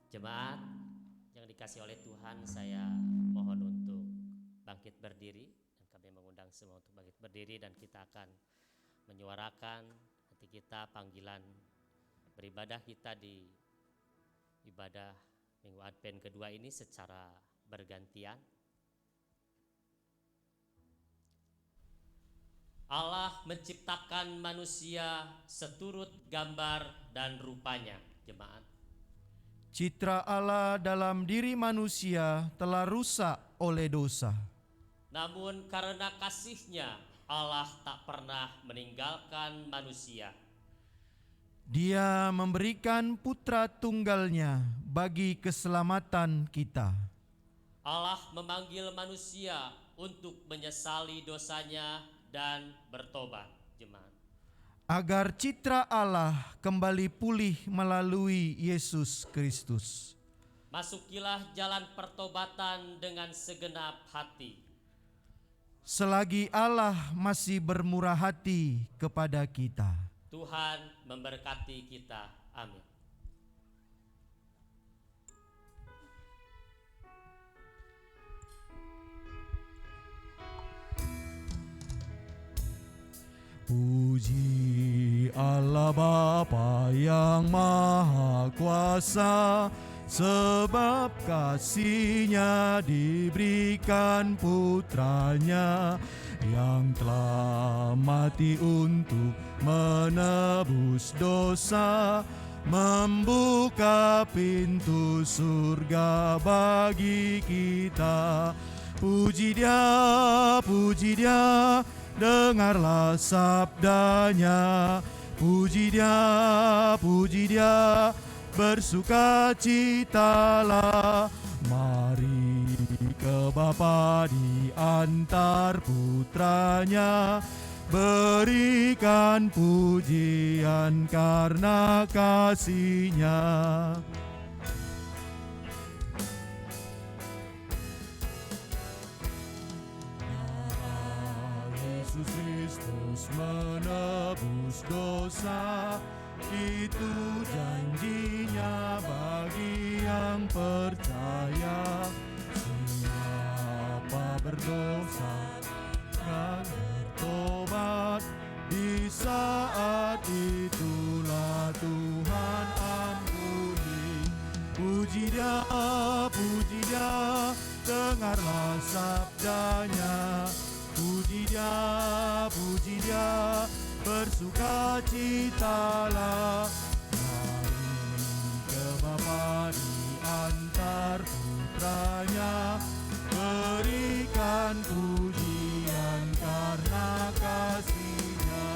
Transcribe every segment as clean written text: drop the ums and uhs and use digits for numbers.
Jemaat yang dikasih oleh Tuhan, saya mohon untuk bangkit berdiri dan kami mengundang semua untuk bangkit berdiri dan kita akan menyuarakan hati kita, panggilan beribadah kita di ibadah Minggu Advent kedua ini secara bergantian. Allah menciptakan manusia seturut gambar dan rupanya, jemaat. Citra Allah dalam diri manusia telah rusak oleh dosa. Namun karena kasih-Nya, Allah tak pernah meninggalkan manusia. Dia memberikan putra tunggalnya bagi keselamatan kita. Allah memanggil manusia untuk menyesali dosanya dan bertobat, jemaat. Agar citra Allah kembali pulih melalui Yesus Kristus. Masukilah jalan pertobatan dengan segenap hati. Selagi Allah masih bermurah hati kepada kita. Tuhan memberkati kita. Amin. Puji Allah Bapa yang Maha Kuasa, sebab kasih-Nya diberikan putranya yang telah mati untuk menebus dosa, membuka pintu surga bagi kita. Puji Dia, dengarlah sabdanya. Puji Dia, bersukacitalah. Mari ke Bapa diantar putranya, berikan pujian karena kasih-Nya. Yesus Kristus menebus dosa, itu janji-Nya bagi yang percaya. Siapa berdosa dan bertobat, di saat itulah Tuhan ampuni. Puji Dia, dengarlah sabdanya. Puji Dia, bersukacitalah. Mari ke Bapa diantar putranya, berikan pujian karena kasih-Nya.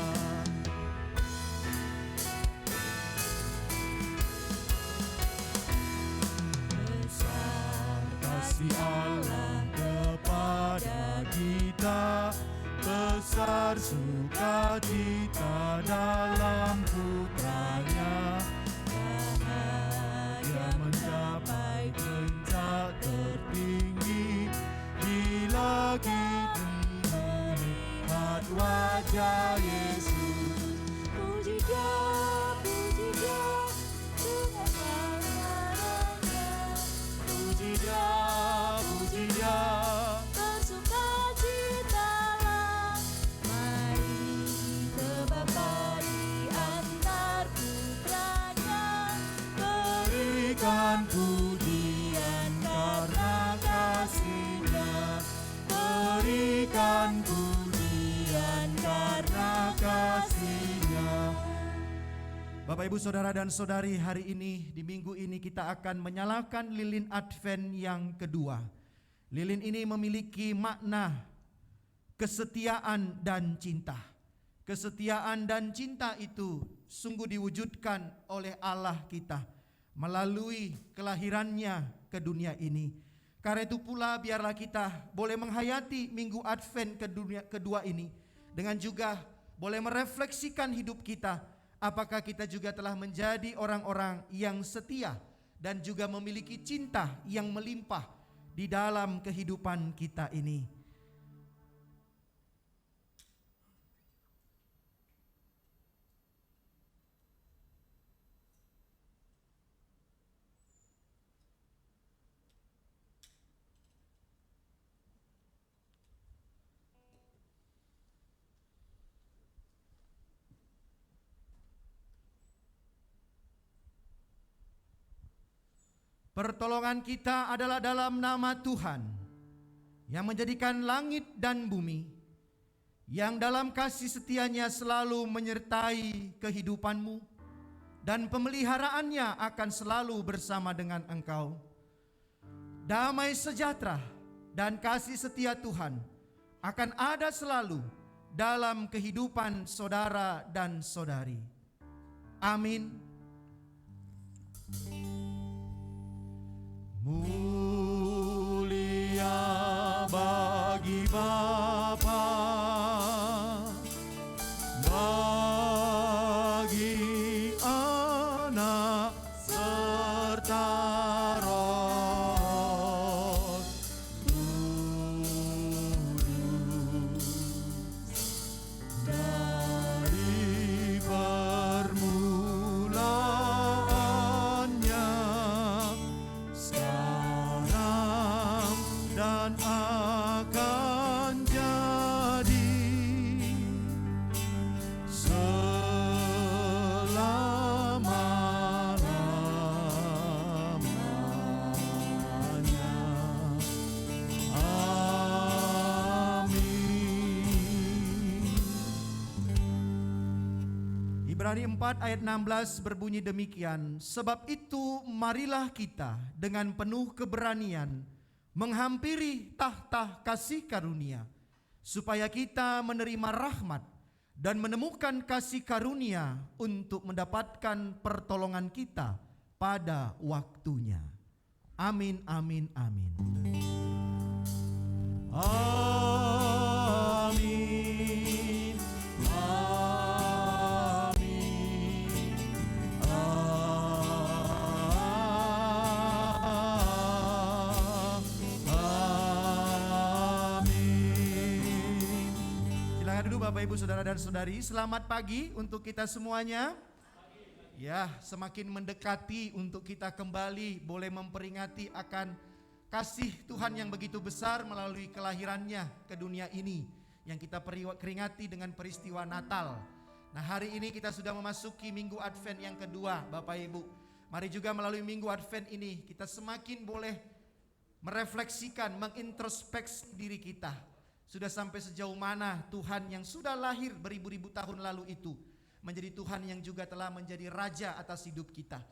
Besar kasih Allah kepada kita, besar sukacita dalam putranya. Dia mencapai puncak tertinggi, bila kita melihat wajah Yesus. Puji Dia, dengarlah suaranya. Puji Dia, Bersukacitalah, mari ke Bapa diantar putranya, berikan pujian karena kasih-Nya. Berikan pujian karena kasih-Nya. Bapak, Ibu, Saudara dan Saudari, hari ini di minggu ini kita akan menyalakan lilin Advent yang kedua. Lilin ini memiliki makna kesetiaan dan cinta. Kesetiaan dan cinta itu sungguh diwujudkan oleh Allah kita melalui kelahirannya ke dunia ini. Karena itu pula biarlah kita boleh menghayati minggu Advent kedua ini dengan juga boleh merefleksikan hidup kita. Apakah kita juga telah menjadi orang-orang yang setia dan juga memiliki cinta yang melimpah di dalam kehidupan kita ini. Pertolongan kita adalah dalam nama Tuhan yang menjadikan langit dan bumi, yang dalam kasih setianya selalu menyertai kehidupanmu, dan pemeliharaannya akan selalu bersama dengan engkau. Damai sejahtera dan kasih setia Tuhan akan ada selalu dalam kehidupan saudara dan saudari. Amin. Mulia bagi Bapa, bagi Anak serta Roh Kudus, dari permulaannya, sekarang dan akan jadi, selama-lamanya. Amin. Ibrani 4 ayat 16 berbunyi demikian, sebab itu marilah kita dengan penuh keberanian menghampiri tahta kasih karunia, supaya kita menerima rahmat dan menemukan kasih karunia untuk mendapatkan pertolongan kita pada waktunya. Amin, amin, amin. Amin. Silakan duduk Bapak Ibu Saudara dan Saudari. Selamat pagi untuk kita semuanya. Ya, semakin mendekati untuk kita kembali boleh memperingati akan kasih Tuhan yang begitu besar melalui kelahirannya ke dunia ini, yang kita peringati dengan peristiwa Natal. Nah, hari ini kita sudah memasuki Minggu Advent yang kedua Bapak Ibu. Mari juga melalui Minggu Advent ini kita semakin boleh merefleksikan, mengintrospeksi diri kita. Sudah sampai sejauh mana Tuhan yang sudah lahir beribu-ribu tahun lalu itu menjadi Tuhan yang juga telah menjadi Raja atas hidup kita.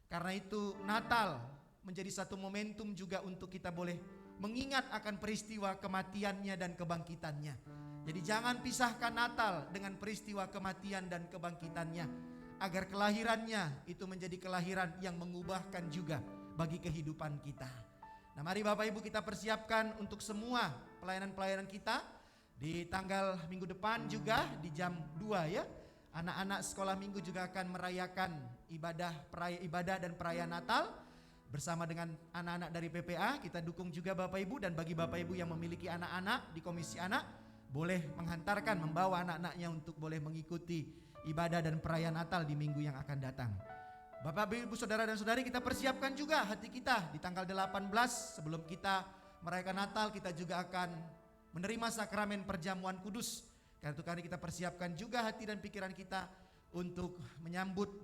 Karena itu Natal menjadi satu momentum juga untuk kita boleh mengingat akan peristiwa kematiannya dan kebangkitannya. Jadi jangan pisahkan Natal dengan peristiwa kematian dan kebangkitannya, agar kelahirannya itu menjadi kelahiran yang mengubahkan juga bagi kehidupan kita. Nah, mari Bapak Ibu kita persiapkan untuk semua pelayanan-pelayanan kita di tanggal minggu depan juga di jam 2 ya. Anak-anak sekolah minggu juga akan merayakan ibadah dan perayaan Natal bersama dengan anak-anak dari PPA. Kita dukung juga Bapak Ibu, dan bagi Bapak Ibu yang memiliki anak-anak di komisi anak, boleh menghantarkan, membawa anak-anaknya untuk boleh mengikuti ibadah dan perayaan Natal di minggu yang akan datang. Bapak Ibu Saudara dan Saudari, kita persiapkan juga hati kita di tanggal 18 sebelum kita merayakan Natal, kita juga akan menerima sakramen perjamuan kudus. Karena itu kali kita persiapkan juga hati dan pikiran kita untuk menyambut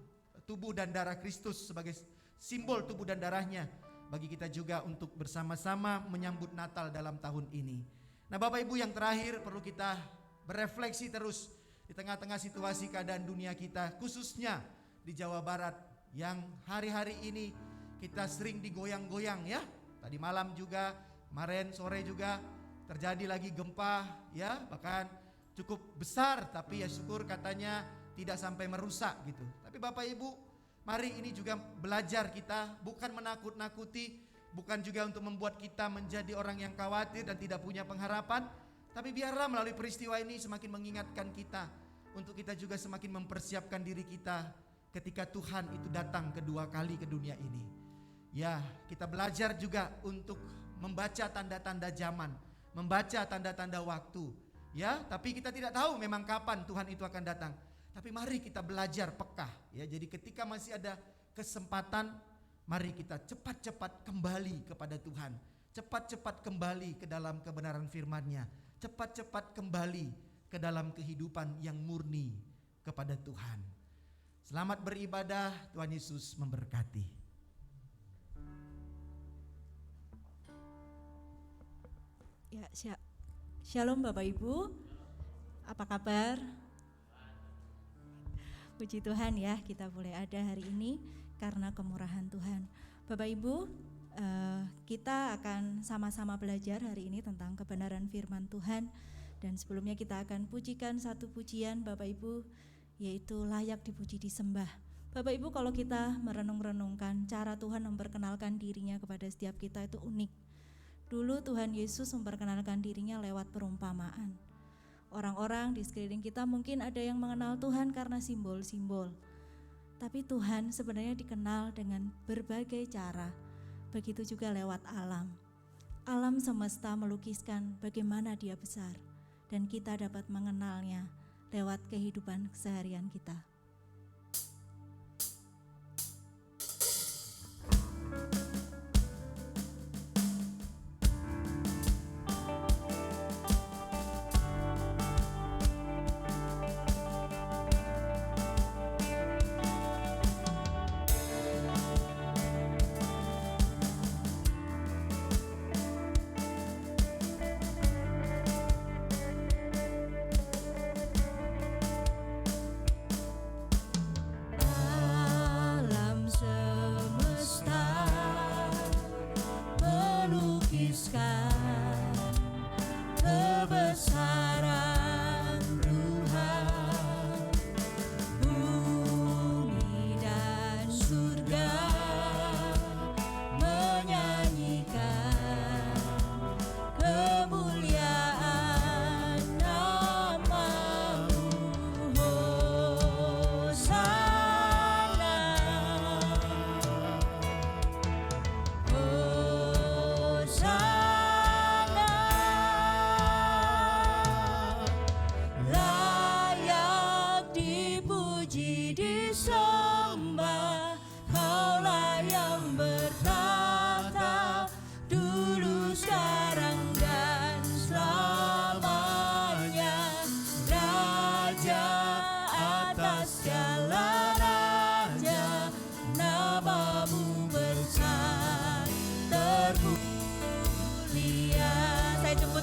tubuh dan darah Kristus sebagai simbol tubuh dan darahnya, bagi kita juga untuk bersama-sama menyambut Natal dalam tahun ini. Nah Bapak Ibu, yang terakhir perlu kita berefleksi terus di tengah-tengah situasi keadaan dunia kita, khususnya di Jawa Barat yang hari-hari ini kita sering digoyang-goyang ya. Tadi malam juga, kemarin sore juga terjadi lagi gempa ya, bahkan cukup besar, tapi ya syukur katanya tidak sampai merusak gitu. Tapi Bapak Ibu, mari ini juga belajar kita, bukan menakut-nakuti, bukan juga untuk membuat kita menjadi orang yang khawatir dan tidak punya pengharapan, tapi biarlah melalui peristiwa ini semakin mengingatkan kita untuk kita juga semakin mempersiapkan diri kita ketika Tuhan itu datang kedua kali ke dunia ini. Ya, kita belajar juga untuk membaca tanda-tanda zaman, membaca tanda-tanda waktu. Ya, tapi kita tidak tahu memang kapan Tuhan itu akan datang. Tapi mari kita belajar peka ya. Jadi ketika masih ada kesempatan, mari kita cepat-cepat kembali kepada Tuhan. Cepat-cepat kembali ke dalam kebenaran firman-Nya. Cepat-cepat kembali ke dalam kehidupan yang murni kepada Tuhan. Selamat beribadah, Tuhan Yesus memberkati. Ya, Shalom Bapak Ibu, apa kabar? Puji Tuhan ya, kita boleh ada hari ini karena kemurahan Tuhan. Bapak Ibu, kita akan sama-sama belajar hari ini tentang kebenaran firman Tuhan. Dan sebelumnya kita akan pujikan satu pujian Bapak Ibu, yaitu layak dipuji disembah. Bapak Ibu, kalau kita merenung-renungkan cara Tuhan memperkenalkan dirinya kepada setiap kita itu unik. Dulu Tuhan Yesus memperkenalkan dirinya lewat perumpamaan. Orang-orang di sekeliling kita mungkin ada yang mengenal Tuhan karena simbol-simbol. Tapi Tuhan sebenarnya dikenal dengan berbagai cara. Begitu juga lewat alam. Alam semesta melukiskan bagaimana Dia besar. Dan kita dapat mengenalnya lewat kehidupan keseharian kita.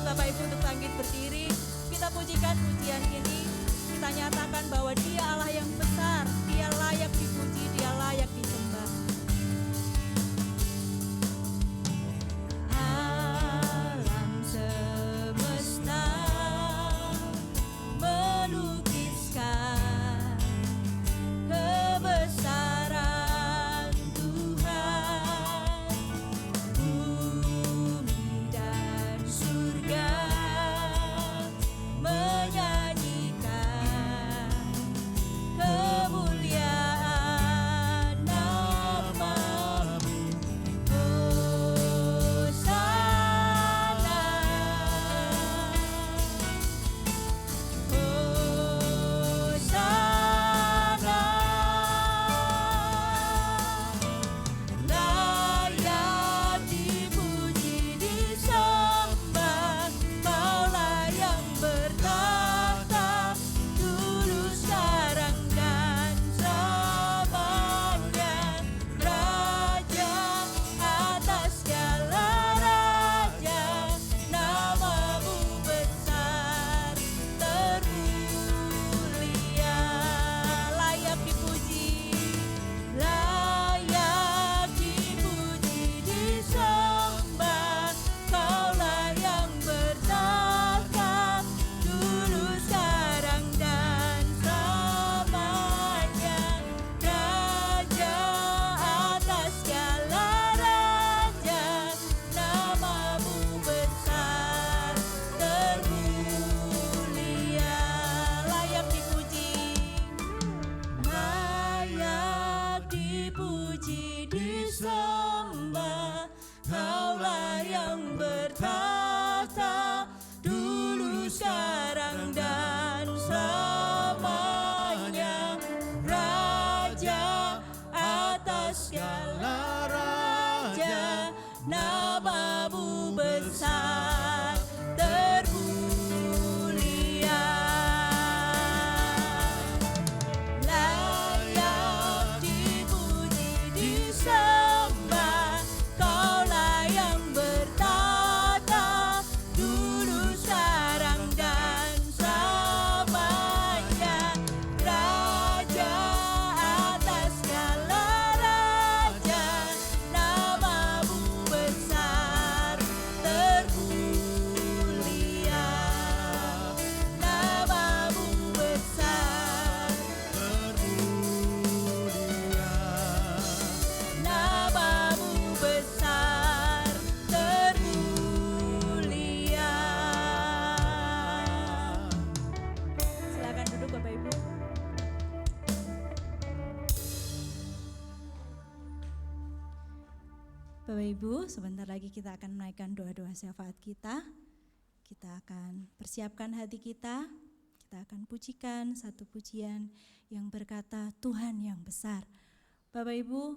Bapak Ibu untuk bangkit berdiri, kita pujikan pujian ini, kita nyatakan bahwa Dia Allah yang besar, Dia layak dipuji, Dia layak disembah. Alam semesta melukiskan kebesaran Tuhan, bumi dan surga menyanyikan kemuliaan nama-Mu. Hosana, Hosana, layak dipuji disembah, Kaulah yang bertahta dulu sekarang dan selamanya, Raja atas segala raja, nama-Mu besar termulia, layak dipuji, layak dipuji disembah, Kaulah yang bertahta dulu sekarang dan selamanya, Raja atas segala raja, nama-Mu besar termulia, layak dipuji, layak dipuji disembah, Kaulah yang bertahta dulu sekarang dan selamanya, Raja atas segala raja, nama-Mu besar termulia, layak dipuji disembah, Kaulah yang bertahta dulu Bapak Ibu, sebentar lagi kita akan menaikkan doa-doa syafaat kita. Kita akan persiapkan hati kita akan pujikan satu pujian yang berkata Tuhan yang besar. Bapak Ibu,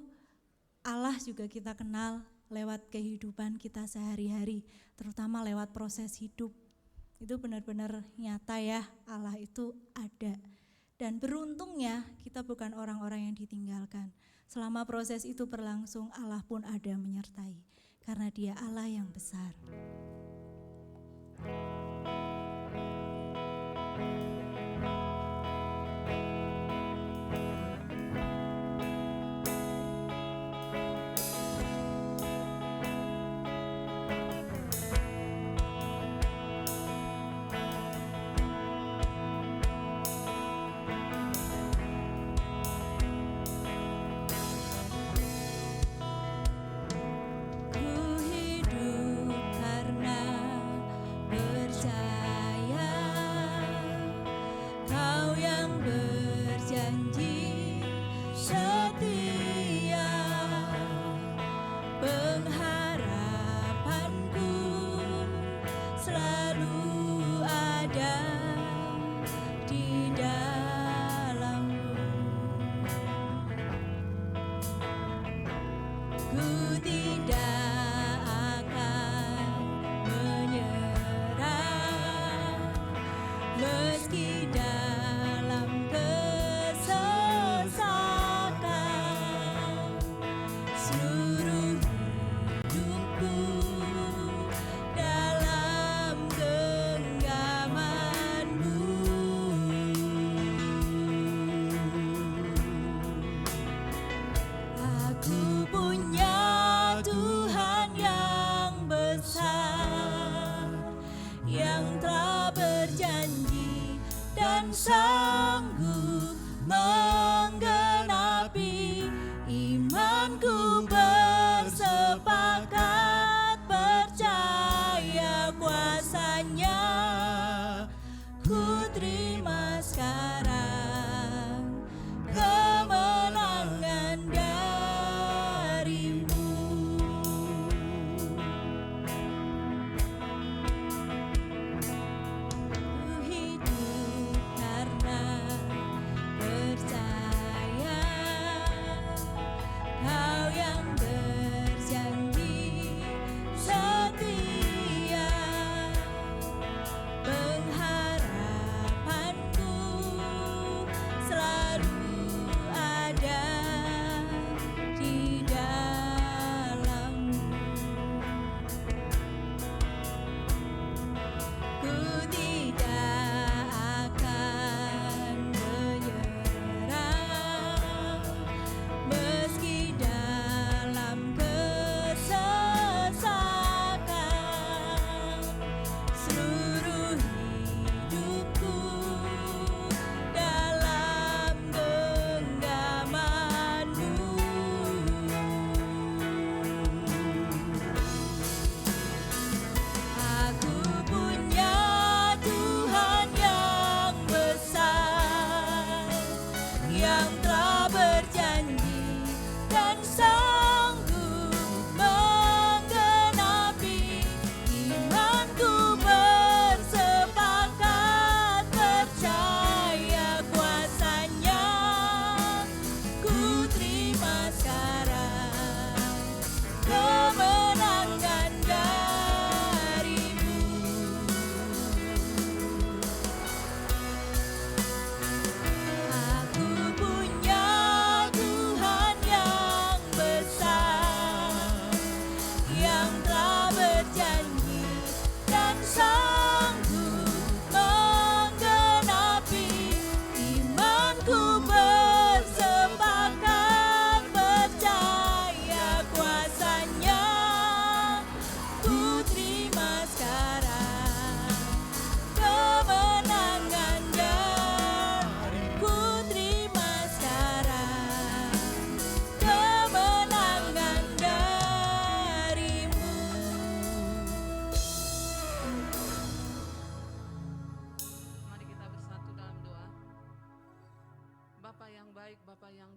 Allah juga kita kenal lewat kehidupan kita sehari-hari, terutama lewat proses hidup. Itu benar-benar nyata ya, Allah itu ada. Dan beruntungnya kita bukan orang-orang yang ditinggalkan. Selama proses itu berlangsung, Allah pun ada menyertai, karena Dia Allah yang besar. Sanggup menggenapi imanku, bersepakat percaya kuasanya. Ku terima sekarang kemenangan darimu. Ku hidup karena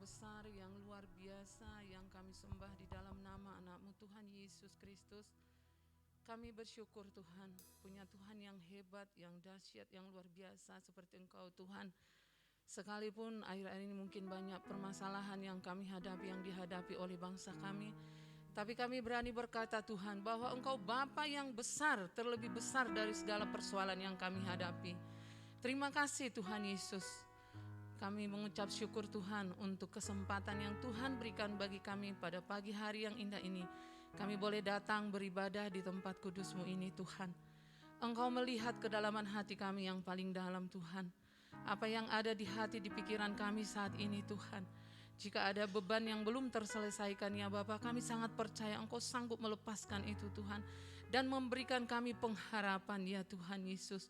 besar, yang luar biasa yang kami sembah di dalam nama anak-Mu Tuhan Yesus Kristus. Kami bersyukur Tuhan, punya Tuhan yang hebat, yang dahsyat, yang luar biasa seperti Engkau Tuhan. Sekalipun akhir-akhir ini mungkin banyak permasalahan yang kami hadapi, yang dihadapi oleh bangsa kami, tapi kami berani berkata Tuhan bahwa Engkau Bapa yang besar, terlebih besar dari segala persoalan yang kami hadapi. Terima kasih Tuhan Yesus. Kami mengucap syukur Tuhan untuk kesempatan yang Tuhan berikan bagi kami pada pagi hari yang indah ini. Kami boleh datang beribadah di tempat kudus-Mu ini Tuhan. Engkau melihat kedalaman hati kami yang paling dalam Tuhan. Apa yang ada di hati, di pikiran kami saat ini Tuhan. Jika ada beban yang belum terselesaikan ya Bapa, kami sangat percaya Engkau sanggup melepaskan itu Tuhan. Dan memberikan kami pengharapan ya Tuhan Yesus.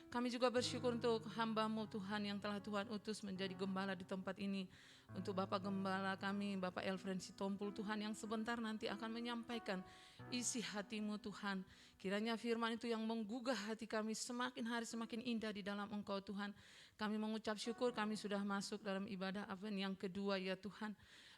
Kami juga bersyukur untuk hamba-Mu Tuhan yang telah Tuhan utus menjadi gembala di tempat ini. Untuk Bapak Gembala kami, Bapak Elfren Sitompul Tuhan yang sebentar nanti akan menyampaikan isi hati-Mu Tuhan. Kiranya firman itu yang menggugah hati kami semakin hari semakin indah di dalam Engkau Tuhan. Kami mengucap syukur kami sudah masuk dalam ibadah Advent yang kedua ya Tuhan.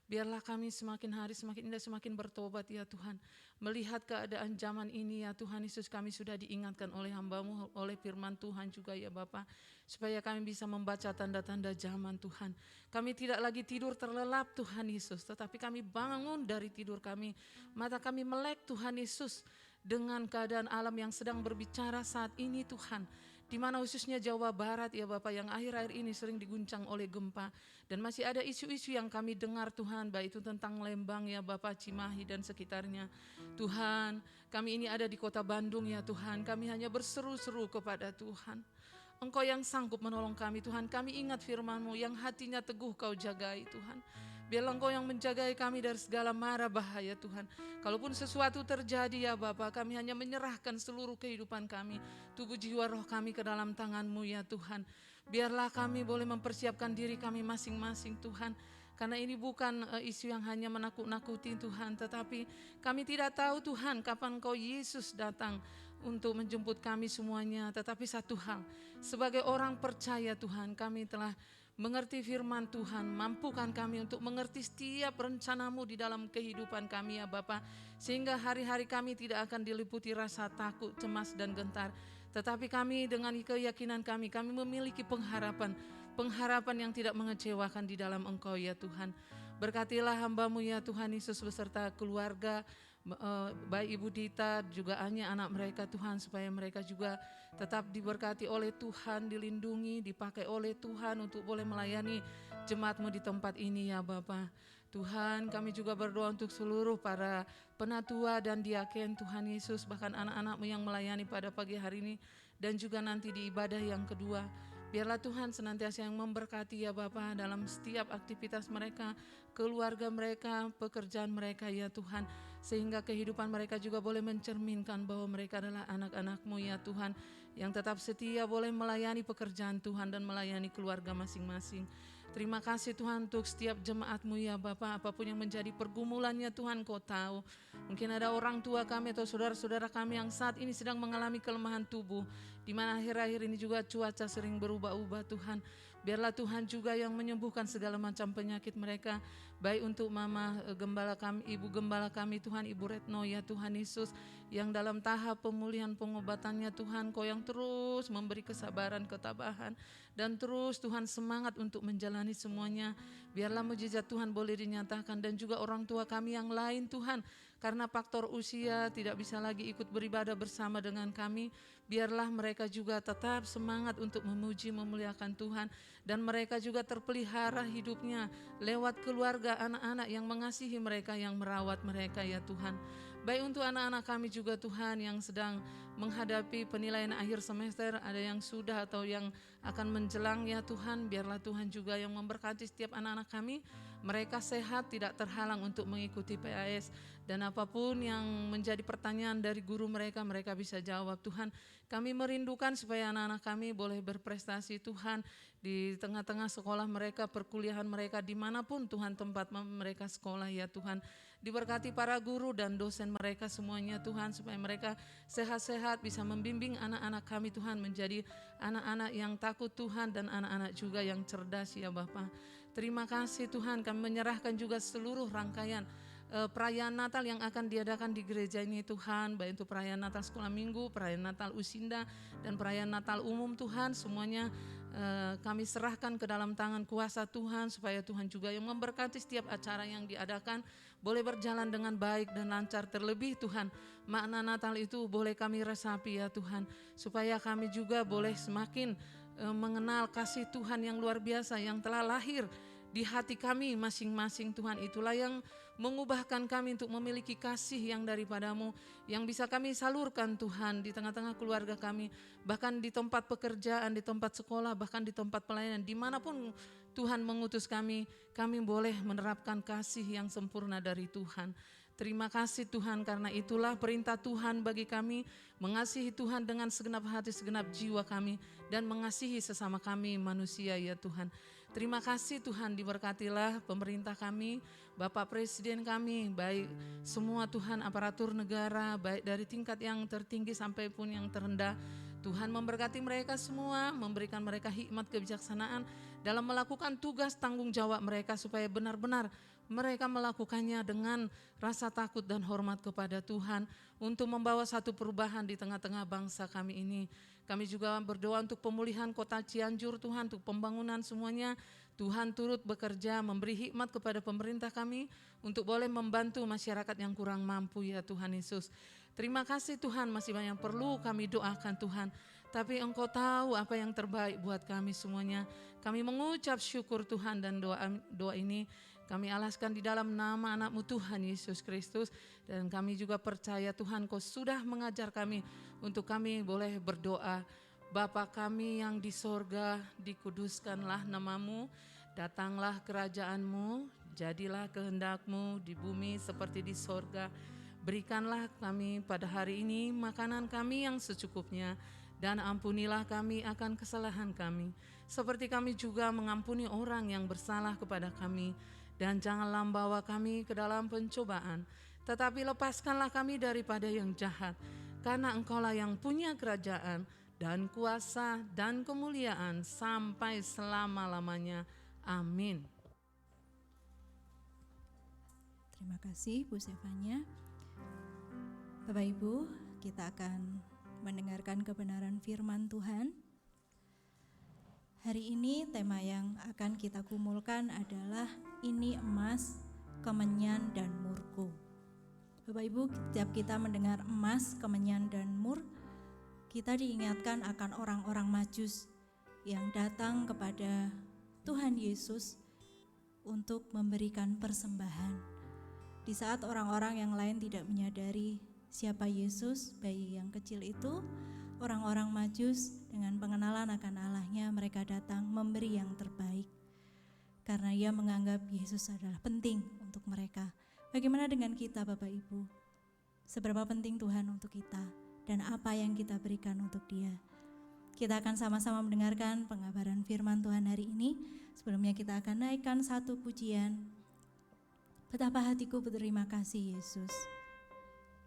Biarlah kami semakin hari semakin indah, semakin bertobat ya Tuhan. Melihat keadaan zaman ini ya Tuhan Yesus, kami sudah diingatkan oleh hamba-Mu, oleh firman Tuhan juga ya Bapa, supaya kami bisa membaca tanda-tanda zaman Tuhan. Kami tidak lagi tidur terlelap Tuhan Yesus, tetapi kami bangun dari tidur kami. Mata kami melek Tuhan Yesus dengan keadaan alam yang sedang berbicara saat ini Tuhan. Di mana khususnya Jawa Barat ya Bapak yang akhir-akhir ini sering diguncang oleh gempa. Dan masih ada isu-isu yang kami dengar Tuhan, baik itu tentang Lembang ya Bapak, Cimahi dan sekitarnya. Tuhan, kami ini ada di kota Bandung ya Tuhan, kami hanya berseru-seru kepada Tuhan. Engkau yang sanggup menolong kami Tuhan, kami ingat firman-Mu yang hatinya teguh Kau jagai Tuhan. Biarlah Engkau yang menjagai kami dari segala mara bahaya Tuhan. Kalaupun sesuatu terjadi ya Bapa, kami hanya menyerahkan seluruh kehidupan kami, tubuh jiwa roh kami ke dalam tangan-Mu ya Tuhan. Biarlah kami boleh mempersiapkan diri kami masing-masing Tuhan. Karena ini bukan isu yang hanya menakut-nakuti Tuhan, tetapi kami tidak tahu Tuhan kapan Engkau Yesus datang untuk menjemput kami semuanya. Tetapi satu hal, sebagai orang percaya Tuhan, kami telah mengerti firman Tuhan, mampukan kami untuk mengerti setiap rencana-Mu di dalam kehidupan kami ya Bapa, sehingga hari-hari kami tidak akan diliputi rasa takut, cemas dan gentar. Tetapi kami dengan keyakinan kami memiliki pengharapan yang tidak mengecewakan di dalam Engkau ya Tuhan. Berkatilah hamba-Mu ya Tuhan Yesus beserta keluarga, baik Ibu Dita juga hanya anak mereka Tuhan, supaya mereka juga tetap diberkati oleh Tuhan, dilindungi, dipakai oleh Tuhan untuk boleh melayani jemaat-Mu di tempat ini ya Bapa. Tuhan, kami juga berdoa untuk seluruh para penatua dan diaken Tuhan Yesus, bahkan anak-anak-Mu yang melayani pada pagi hari ini dan juga nanti di ibadah yang kedua. Biarlah Tuhan senantiasa yang memberkati ya Bapa dalam setiap aktivitas mereka, keluarga mereka, pekerjaan mereka ya Tuhan. Sehingga kehidupan mereka juga boleh mencerminkan bahwa mereka adalah anak-anak-Mu ya Tuhan, yang tetap setia boleh melayani pekerjaan Tuhan dan melayani keluarga masing-masing. Terima kasih Tuhan untuk setiap jemaat-Mu ya Bapa, apapun yang menjadi pergumulannya Tuhan Kau tahu. Mungkin ada orang tua kami atau saudara-saudara kami yang saat ini sedang mengalami kelemahan tubuh, di mana akhir-akhir ini juga cuaca sering berubah-ubah Tuhan. Biarlah Tuhan juga yang menyembuhkan segala macam penyakit mereka, baik untuk Mama Gembala kami, Ibu Gembala kami Tuhan, Ibu Retno ya Tuhan Yesus, yang dalam tahap pemulihan pengobatannya Tuhan, Kau yang terus memberi kesabaran, ketabahan, dan terus Tuhan semangat untuk menjalani semuanya. Biarlah mujizat Tuhan boleh dinyatakan, dan juga orang tua kami yang lain Tuhan, karena faktor usia tidak bisa lagi ikut beribadah bersama dengan kami. Biarlah mereka juga tetap semangat untuk memuji, memuliakan Tuhan, dan mereka juga terpelihara hidupnya lewat keluarga, anak-anak yang mengasihi mereka, yang merawat mereka ya Tuhan. Baik untuk anak-anak kami juga Tuhan yang sedang menghadapi penilaian akhir semester, ada yang sudah atau yang akan menjelang ya Tuhan. Biarlah Tuhan juga yang memberkati setiap anak-anak kami, mereka sehat, tidak terhalang untuk mengikuti PAS, dan apapun yang menjadi pertanyaan dari guru mereka, mereka bisa jawab Tuhan. Kami merindukan supaya anak-anak kami boleh berprestasi Tuhan di tengah-tengah sekolah mereka, perkuliahan mereka, dimanapun Tuhan tempat mereka sekolah ya Tuhan. Diberkati para guru dan dosen mereka semuanya Tuhan, supaya mereka sehat-sehat bisa membimbing anak-anak kami Tuhan menjadi anak-anak yang takut Tuhan dan anak-anak juga yang cerdas ya Bapa. Terima kasih Tuhan, kami menyerahkan juga seluruh rangkaian perayaan Natal yang akan diadakan di gereja ini Tuhan, baik itu perayaan Natal sekolah minggu, perayaan Natal Usinda, dan perayaan Natal umum Tuhan, semuanya kami serahkan ke dalam tangan kuasa Tuhan, supaya Tuhan juga yang memberkati setiap acara yang diadakan boleh berjalan dengan baik dan lancar. Terlebih Tuhan, makna Natal itu boleh kami resapi ya Tuhan, supaya kami juga boleh semakin mengenal kasih Tuhan yang luar biasa yang telah lahir di hati kami masing-masing Tuhan. Itulah yang mengubahkan kami untuk memiliki kasih yang daripadamu, yang bisa kami salurkan Tuhan di tengah-tengah keluarga kami, bahkan di tempat pekerjaan, di tempat sekolah, bahkan di tempat pelayanan, dimanapun Tuhan mengutus kami boleh menerapkan kasih yang sempurna dari Tuhan. Terima kasih Tuhan, karena itulah perintah Tuhan bagi kami, mengasihi Tuhan dengan segenap hati, segenap jiwa kami, dan mengasihi sesama kami manusia ya Tuhan. Terima kasih Tuhan, diberkatilah pemerintah kami, Bapak Presiden kami, baik semua Tuhan aparatur negara, baik dari tingkat yang tertinggi sampai pun yang terendah. Tuhan memberkati mereka semua, memberikan mereka hikmat kebijaksanaan dalam melakukan tugas tanggung jawab mereka, supaya benar-benar mereka melakukannya dengan rasa takut dan hormat kepada Tuhan, untuk membawa satu perubahan di tengah-tengah bangsa kami ini. Kami juga berdoa untuk pemulihan kota Cianjur Tuhan, untuk pembangunan semuanya. Tuhan turut bekerja, memberi hikmat kepada pemerintah kami untuk boleh membantu masyarakat yang kurang mampu ya Tuhan Yesus. Terima kasih Tuhan, masih banyak yang perlu kami doakan Tuhan, tapi Engkau tahu apa yang terbaik buat kami semuanya. Kami mengucap syukur Tuhan, dan doa ini kami alaskan di dalam nama anak-Mu Tuhan Yesus Kristus. Dan kami juga percaya Tuhan, Kau sudah mengajar kami untuk kami boleh berdoa. Bapa kami yang di sorga, dikuduskanlah nama-Mu, datanglah kerajaan-Mu, jadilah kehendak-Mu di bumi seperti di sorga. Berikanlah kami pada hari ini makanan kami yang secukupnya, dan ampunilah kami akan kesalahan kami, seperti kami juga mengampuni orang yang bersalah kepada kami. Dan janganlah membawa kami ke dalam pencobaan, tetapi lepaskanlah kami daripada yang jahat. Karena Engkaulah yang punya kerajaan dan kuasa dan kemuliaan sampai selama-lamanya. Amin. Terima kasih Bu Stefania. Bapak Ibu, kita akan mendengarkan kebenaran firman Tuhan. Hari ini tema yang akan kita kumulkan adalah ini emas, kemenyan, dan murku. Bapak Ibu, setiap kita mendengar emas, kemenyan, dan mur, kita diingatkan akan orang-orang Majus yang datang kepada Tuhan Yesus untuk memberikan persembahan. Di saat orang-orang yang lain tidak menyadari siapa Yesus, bayi yang kecil itu, orang-orang Majus dengan pengenalan akan Allahnya, mereka datang memberi yang terbaik karena ia menganggap Yesus adalah penting untuk mereka. Bagaimana dengan kita Bapak Ibu? Seberapa penting Tuhan untuk kita dan apa yang kita berikan untuk Dia? Kita akan sama-sama mendengarkan pengabaran firman Tuhan hari ini. Sebelumnya kita akan naikkan satu pujian. Betapa hatiku berterima kasih Yesus,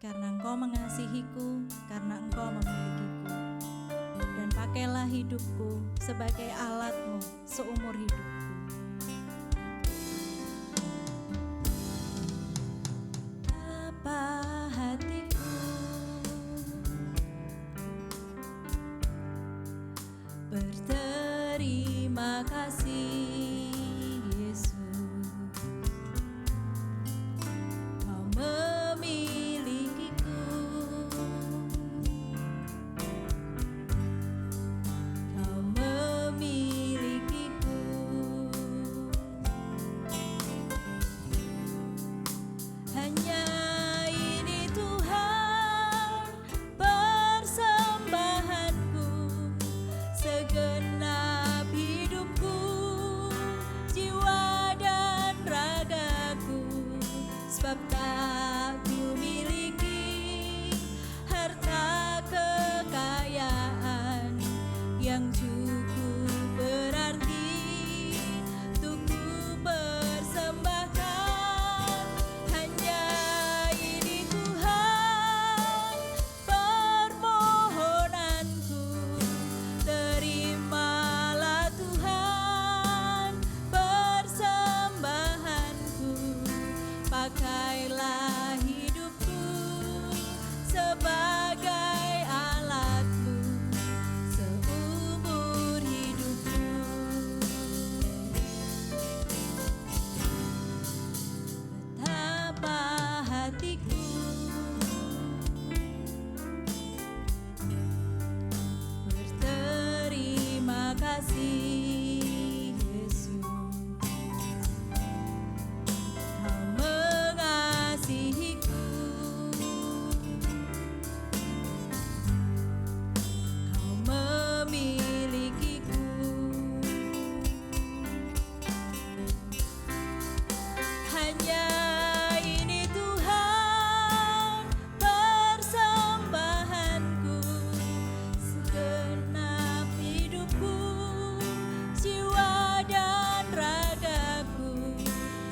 karena Engkau mengasihiku, karena Engkau memilikiku. Dan pakailah hidupku sebagai alat-Mu seumur hidupku. Apa hatiku berterima kasih Yesus, Kau memilikiku, Kau memilikiku. pakailah hidupku sebagai alatmu seumur hidupku. Betapa hatiku berterima kasih Yesus, Kau mengasihiku, Kau memilikiku. Hanya ini Tuhan persembahanku, segenap hidupku, jiwa dan ragaku,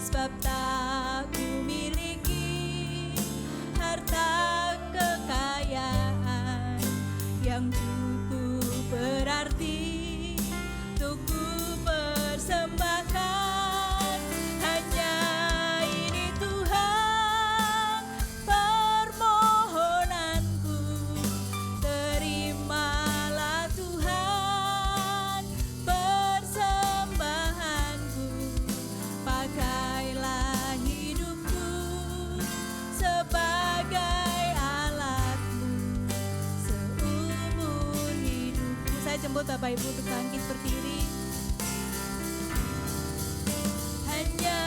sebab tak ku miliki harta kekayaan yang cukup berarti untuk ku persembahkan. Hanya ini Tuhan permohonanku, terimalah Tuhan persembahanku, pakailah hidupku sebagai alatmu seumur hidupku. Saya jemput Bapak Ibu untuk bangkit berdiri. Hanya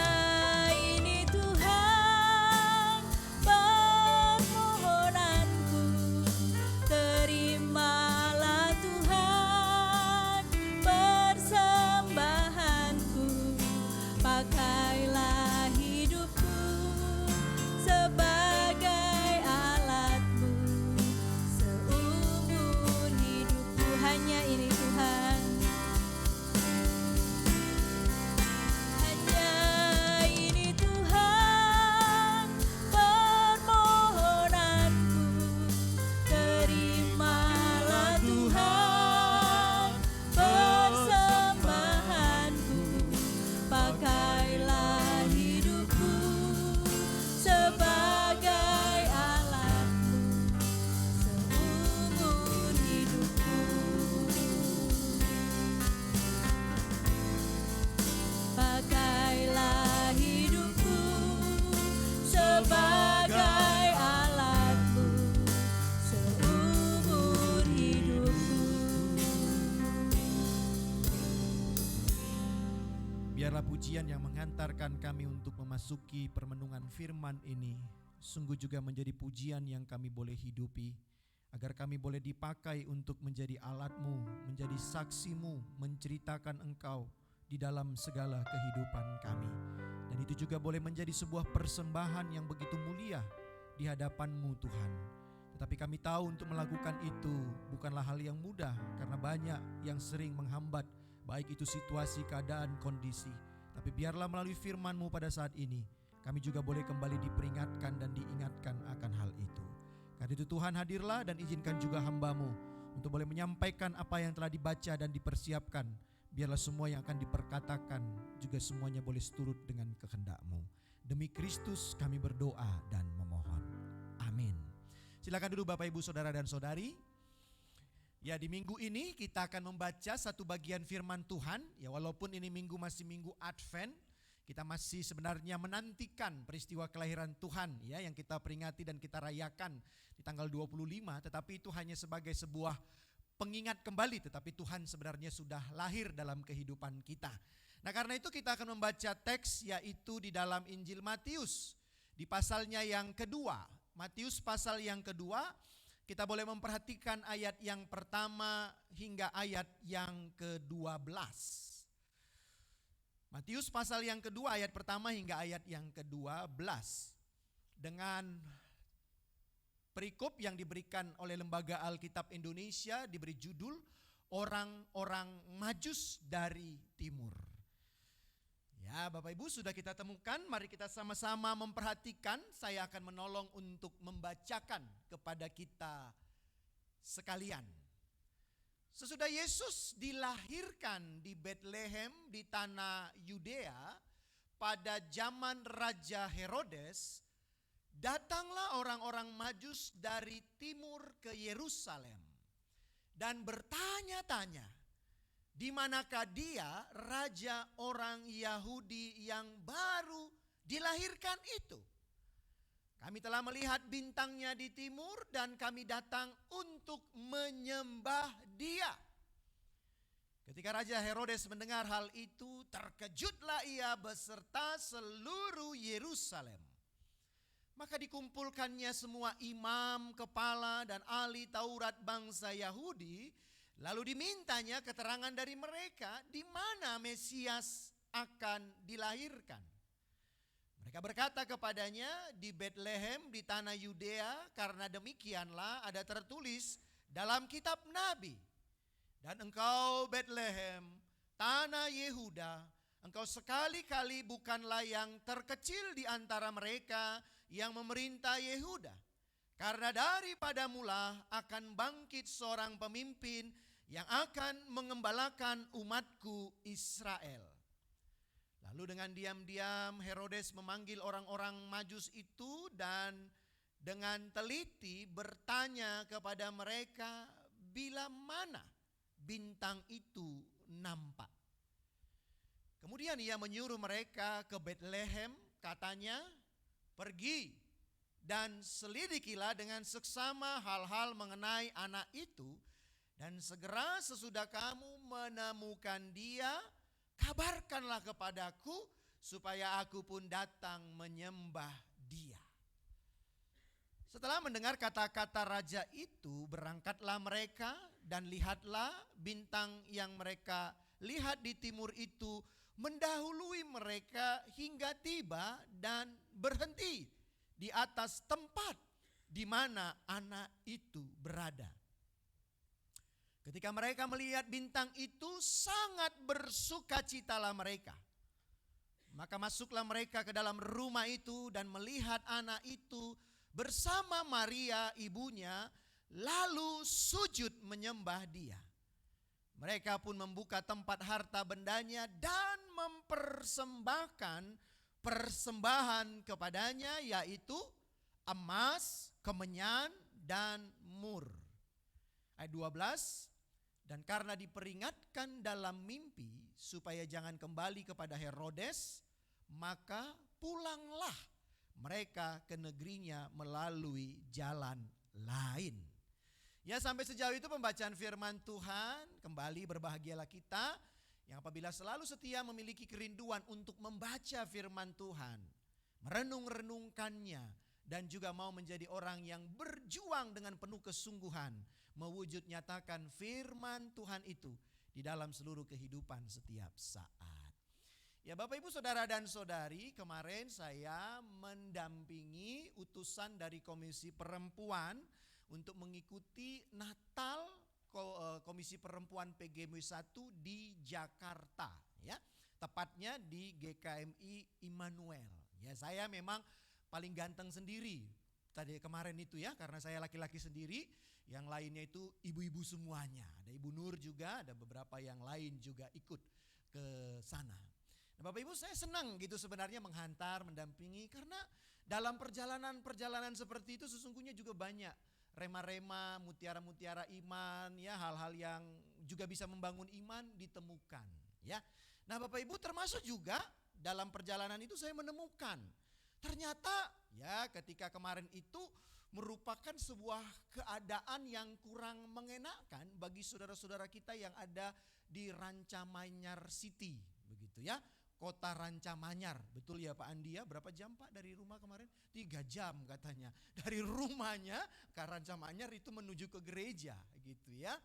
ini Tuhan permohonanku, terimalah Tuhan persembahanku, pakailah hidupku sebagai alatmu seumur hidupku. Hanya ini Tuhan. Hanya ini Tuhan permohonanku, terimalah Tuhan persembahanku, pakailah hidupku sebagai alatmu seumur hidupku. Pakailah hidupku sebagai alatmu seumur hidupku. Biarlah pujian yang menghantarkan kami untuk memasuki permenungan firman ini sungguh juga menjadi pujian yang kami boleh hidupi, agar kami boleh dipakai untuk menjadi alat-Mu, menjadi saksi-Mu, menceritakan Engkau di dalam segala kehidupan kami. Dan itu juga boleh menjadi sebuah persembahan yang begitu mulia di hadapan-Mu Tuhan. Tetapi kami tahu untuk melakukan itu bukanlah hal yang mudah, karena banyak yang sering menghambat, baik itu situasi, keadaan, kondisi. Tapi biarlah melalui firman-Mu pada saat ini kami juga boleh kembali diperingatkan dan diingatkan akan hal itu. Karena itu Tuhan, hadirlah dan izinkan juga hamba-Mu untuk boleh menyampaikan apa yang telah dibaca dan dipersiapkan. Biarlah semua yang akan diperkatakan juga semuanya boleh seturut dengan kehendak-Mu. Demi Kristus kami berdoa dan memohon. Amin. Silakan duduk Bapak Ibu Saudara dan Saudari. Ya, di minggu ini kita akan membaca satu bagian firman Tuhan. Ya, walaupun ini minggu masih minggu Advent, kita masih sebenarnya menantikan peristiwa kelahiran Tuhan ya, yang kita peringati dan kita rayakan di tanggal 25, tetapi itu hanya sebagai sebuah pengingat kembali, tetapi Tuhan sebenarnya sudah lahir dalam kehidupan kita. Nah, karena itu kita akan membaca teks yaitu di dalam Injil Matius di pasalnya yang kedua. Matius pasal yang kedua, kita boleh memperhatikan ayat yang pertama hingga ayat yang ke-12. Matius pasal yang kedua ayat pertama hingga ayat yang ke-12 dengan perikop yang diberikan oleh Lembaga Alkitab Indonesia diberi judul Orang-orang Majus dari Timur. Ya, Bapak Ibu sudah kita temukan, mari kita sama-sama memperhatikan. Saya akan menolong untuk membacakan kepada kita sekalian. Sesudah Yesus dilahirkan di Bethlehem di tanah Yudea pada zaman Raja Herodes, datanglah orang-orang Majus dari timur ke Yerusalem dan bertanya-tanya, di manakah dia, raja orang Yahudi yang baru dilahirkan itu? Kami telah melihat bintangnya di timur dan kami datang untuk menyembah dia. Ketika Raja Herodes mendengar hal itu, terkejutlah ia beserta seluruh Yerusalem. Maka dikumpulkannya semua imam, kepala dan ahli Taurat bangsa Yahudi, lalu dimintanya keterangan dari mereka di mana Mesias akan dilahirkan. Mereka berkata kepadanya, di Betlehem di tanah Yudea, karena demikianlah ada tertulis dalam kitab Nabi. Dan engkau Betlehem, tanah Yehuda, engkau sekali-kali bukanlah yang terkecil di antara mereka yang memerintah Yehuda. Karena daripada mula akan bangkit seorang pemimpin yang akan mengembalakan umatku Israel. Lalu dengan diam-diam Herodes memanggil orang-orang Majus itu dan dengan teliti bertanya kepada mereka bila mana bintang itu nampak. Kemudian ia menyuruh mereka ke Betlehem, katanya, pergi dan selidikilah dengan seksama hal-hal mengenai anak itu, dan segera sesudah kamu menemukan dia, kabarkanlah kepadaku supaya aku pun datang menyembah dia. Setelah mendengar kata-kata raja itu, berangkatlah mereka dan lihatlah bintang yang mereka lihat di timur itu mendahului mereka hingga tiba dan berhenti di atas tempat di mana anak itu berada. Ketika mereka melihat bintang itu, sangat bersukacitalah mereka. Maka masuklah mereka ke dalam rumah itu dan melihat anak itu bersama Maria ibunya, lalu sujud menyembah dia. Mereka pun membuka tempat harta bendanya dan mempersembahkan persembahan kepadanya, yaitu emas, kemenyan, dan mur. Ayat 12. Dan karena diperingatkan dalam mimpi supaya jangan kembali kepada Herodes, maka pulanglah mereka ke negerinya melalui jalan lain. Ya, sampai sejauh itu pembacaan firman Tuhan. Kembali berbahagialah kita yang apabila selalu setia memiliki kerinduan untuk membaca firman Tuhan, merenung-renungkannya, dan juga mau menjadi orang yang berjuang dengan penuh kesungguhan mewujud nyatakan firman Tuhan itu di dalam seluruh kehidupan setiap saat. Ya, Bapak Ibu Saudara dan Saudari, kemarin saya mendampingi utusan dari Komisi Perempuan untuk mengikuti Natal Komisi Perempuan PGMI 1 di Jakarta, ya. Tepatnya di GKMI Immanuel. Ya, saya memang paling ganteng sendiri tadi kemarin itu ya, karena saya laki-laki sendiri, yang lainnya itu ibu-ibu semuanya. Ada Ibu Nur juga, ada beberapa yang lain juga ikut ke sana. Nah, Bapak Ibu, saya senang gitu sebenarnya menghantar, mendampingi, karena dalam perjalanan-perjalanan seperti itu sesungguhnya juga banyak rema-rema, mutiara-mutiara iman, ya, hal-hal yang juga bisa membangun iman ditemukan, ya. Nah, Bapak Ibu, termasuk juga dalam perjalanan itu saya menemukan ternyata ya ketika kemarin itu merupakan sebuah keadaan yang kurang mengenakan bagi saudara-saudara kita yang ada di Rancamanyar City, begitu ya. Kota Rancamanyar, betul ya Pak Andi ya? Berapa jam Pak dari rumah kemarin? 3 jam katanya. Dari rumahnya ke Rancamanyar itu menuju ke gereja, gitu ya.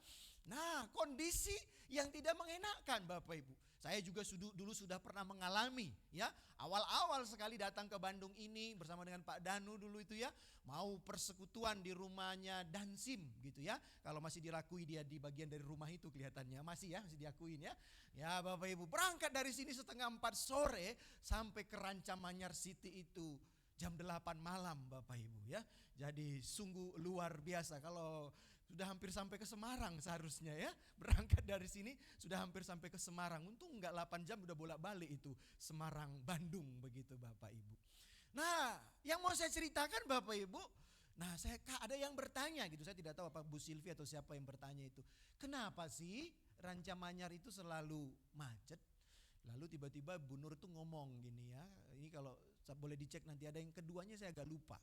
Nah, kondisi yang tidak mengenakan Bapak Ibu. Saya juga dulu sudah pernah mengalami ya. Awal-awal sekali datang ke Bandung ini bersama dengan Pak Danu dulu itu ya. Mau persekutuan di rumahnya Dansim gitu ya. Kalau masih diakui dia di bagian dari rumah itu kelihatannya. Masih diakuin ya. Ya Bapak Ibu, berangkat dari sini 3:30 sore sampai ke Rancamanyar City itu jam 8 malam Bapak Ibu ya. Jadi sungguh luar biasa kalau sudah hampir sampai ke Semarang seharusnya ya. Berangkat dari sini sudah hampir sampai ke Semarang. Untung enggak 8 jam udah bolak-balik itu Semarang Bandung begitu Bapak Ibu. Nah, yang mau saya ceritakan Bapak Ibu, nah ada yang bertanya gitu, saya tidak tahu apa Bu Silvi atau siapa yang bertanya itu. Kenapa sih Ranca Manyar itu selalu macet? Lalu tiba-tiba Bu Nur itu ngomong gini ya, ini kalau boleh dicek nanti, ada yang keduanya saya agak lupa.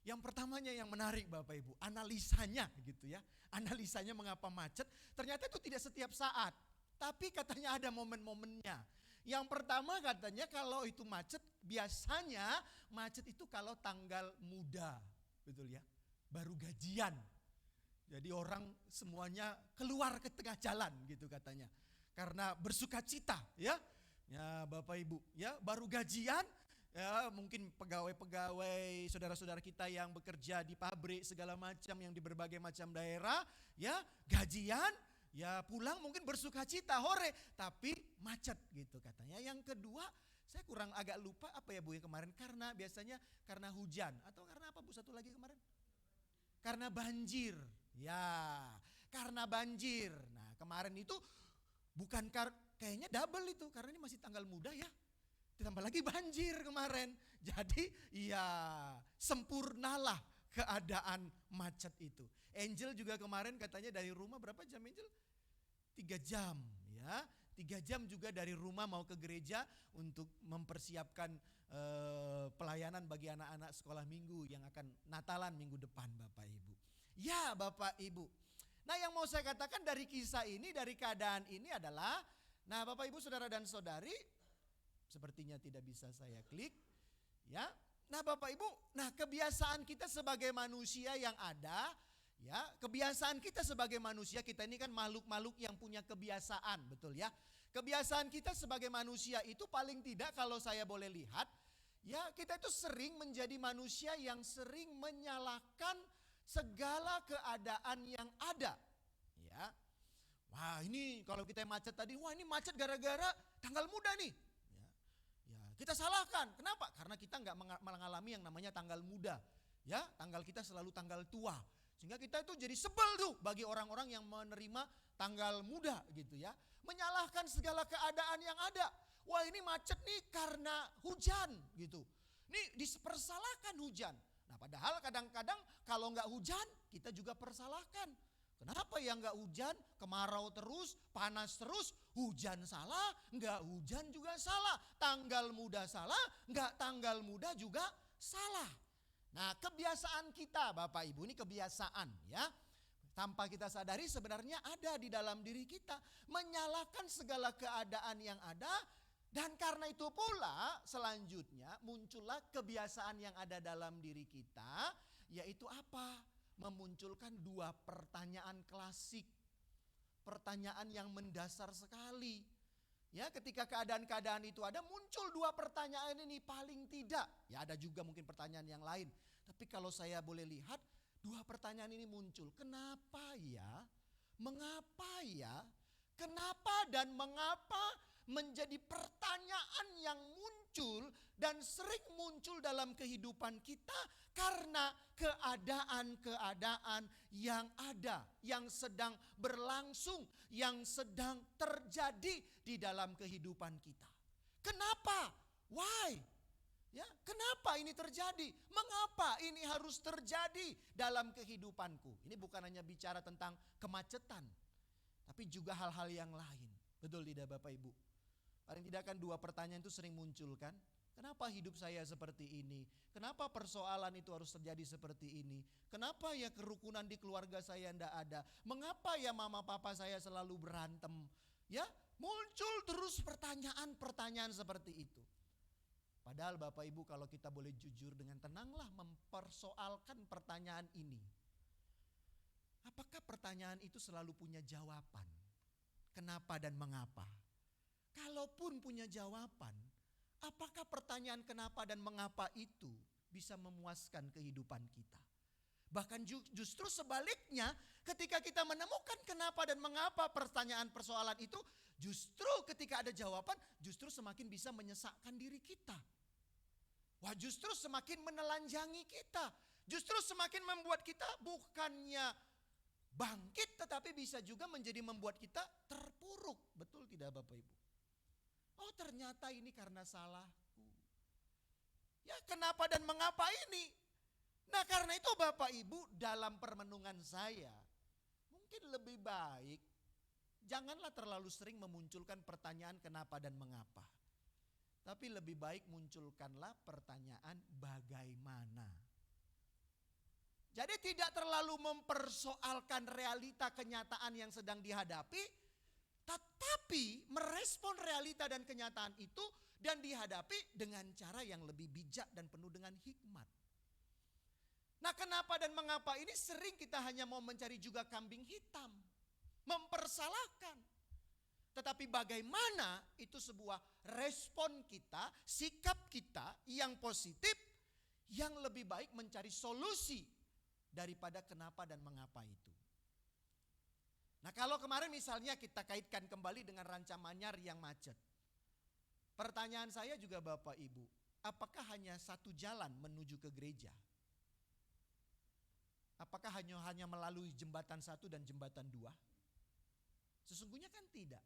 Yang pertamanya yang menarik Bapak Ibu, analisanya gitu ya. Analisanya mengapa macet, ternyata itu tidak setiap saat. Tapi katanya ada momen-momennya. Yang pertama katanya kalau itu macet, biasanya macet itu kalau tanggal muda. Betul ya, baru gajian. Jadi orang semuanya keluar ke tengah jalan gitu katanya. Karena bersuka cita ya. Ya Bapak Ibu ya, baru gajian. Ya, mungkin pegawai-pegawai saudara-saudara kita yang bekerja di pabrik segala macam yang di berbagai macam daerah, ya gajian, ya pulang mungkin bersukacita hore, tapi macet gitu katanya. Yang kedua, saya kurang agak lupa apa ya Bu ya kemarin, karena biasanya karena hujan atau karena apa Bu satu lagi kemarin? Karena banjir. Ya, karena banjir. Nah, kemarin itu bukan kayaknya double itu karena ini masih tanggal muda ya. Ditambah lagi banjir kemarin. Jadi ya sempurnalah keadaan macet itu. Angel juga kemarin katanya dari rumah berapa jam Angel? 3 jam ya. 3 jam juga dari rumah mau ke gereja untuk mempersiapkan pelayanan bagi anak-anak sekolah minggu yang akan Natalan minggu depan Bapak Ibu. Ya Bapak Ibu. Nah yang mau saya katakan dari kisah ini, dari keadaan ini adalah, nah Bapak Ibu saudara dan saudari, sepertinya tidak bisa saya klik, ya. Nah Bapak Ibu, nah kebiasaan kita sebagai manusia yang ada, ya, kebiasaan kita sebagai manusia, kita ini kan makhluk-makhluk yang punya kebiasaan, betul ya. Kebiasaan kita sebagai manusia itu paling tidak kalau saya boleh lihat, ya kita itu sering menjadi manusia yang sering menyalahkan segala keadaan yang ada, ya. Wah ini kalau kita macet tadi, wah ini macet gara-gara tanggal muda nih. Kita salahkan, kenapa? Karena kita nggak mengalami yang namanya tanggal muda, ya. Tanggal kita selalu tanggal tua, sehingga kita itu jadi sebel tuh bagi orang-orang yang menerima tanggal muda gitu ya. Menyalahkan segala keadaan yang ada. Wah ini macet nih karena hujan gitu. Nih dipersalahkan hujan. Nah padahal kadang-kadang kalau nggak hujan kita juga persalahkan. Kenapa ya nggak hujan, kemarau terus, panas terus, hujan salah, nggak hujan juga salah, tanggal muda salah, nggak tanggal muda juga salah. Nah kebiasaan kita Bapak Ibu ini kebiasaan ya, tanpa kita sadari sebenarnya ada di dalam diri kita, menyalahkan segala keadaan yang ada. Dan karena itu pula selanjutnya muncullah kebiasaan yang ada dalam diri kita, yaitu apa? Memunculkan 2 pertanyaan klasik. Pertanyaan yang mendasar sekali. Ya, ketika keadaan-keadaan itu ada, muncul 2 pertanyaan ini paling tidak. Ya, ada juga mungkin pertanyaan yang lain. Tapi kalau saya boleh lihat, 2 pertanyaan ini muncul. Kenapa ya? Mengapa ya? Kenapa dan mengapa menjadi pertanyaan yang muncul dan sering muncul dalam kehidupan kita karena keadaan-keadaan yang ada, yang sedang berlangsung, yang sedang terjadi di dalam kehidupan kita. Kenapa? Why? Ya, kenapa ini terjadi? Mengapa ini harus terjadi dalam kehidupanku? Ini bukan hanya bicara tentang kemacetan, tapi juga hal-hal yang lain. Betul tidak Bapak Ibu? Paling tidak kan 2 pertanyaan itu sering muncul kan? Kenapa hidup saya seperti ini? Kenapa persoalan itu harus terjadi seperti ini? Kenapa ya kerukunan di keluarga saya tidak ada? Mengapa ya mama papa saya selalu berantem? Ya, muncul terus pertanyaan-pertanyaan seperti itu. Padahal Bapak Ibu kalau kita boleh jujur dengan tenanglah mempersoalkan pertanyaan ini. Apakah pertanyaan itu selalu punya jawaban? Kenapa dan mengapa? Kalaupun punya jawaban, apakah pertanyaan kenapa dan mengapa itu bisa memuaskan kehidupan kita? Bahkan justru sebaliknya, ketika kita menemukan kenapa dan mengapa pertanyaan persoalan itu, justru ketika ada jawaban, justru semakin bisa menyesakkan diri kita. Wah, justru semakin menelanjangi kita. Justru semakin membuat kita bukannya bangkit, tetapi bisa juga menjadi membuat kita terpuruk. Betul tidak Bapak Ibu? Oh, ternyata ini karena salahku. Ya, kenapa dan mengapa ini? Nah, karena itu Bapak Ibu, dalam permenungan saya, mungkin lebih baik janganlah terlalu sering memunculkan pertanyaan kenapa dan mengapa. Tapi lebih baik munculkanlah pertanyaan bagaimana. Jadi tidak terlalu mempersoalkan realita kenyataan yang sedang dihadapi, tetapi merespon realita dan kenyataan itu dan dihadapi dengan cara yang lebih bijak dan penuh dengan hikmat. Nah, kenapa dan mengapa ini sering kita hanya mau mencari juga kambing hitam, mempersalahkan. Tetapi bagaimana itu sebuah respon kita, sikap kita yang positif, yang lebih baik mencari solusi daripada kenapa dan mengapa itu. Nah, kalau kemarin misalnya kita kaitkan kembali dengan Ranca Manyar yang macet. Pertanyaan saya juga Bapak Ibu, apakah hanya satu jalan menuju ke gereja? Apakah hanya melalui jembatan 1 dan jembatan 2? Sesungguhnya kan tidak.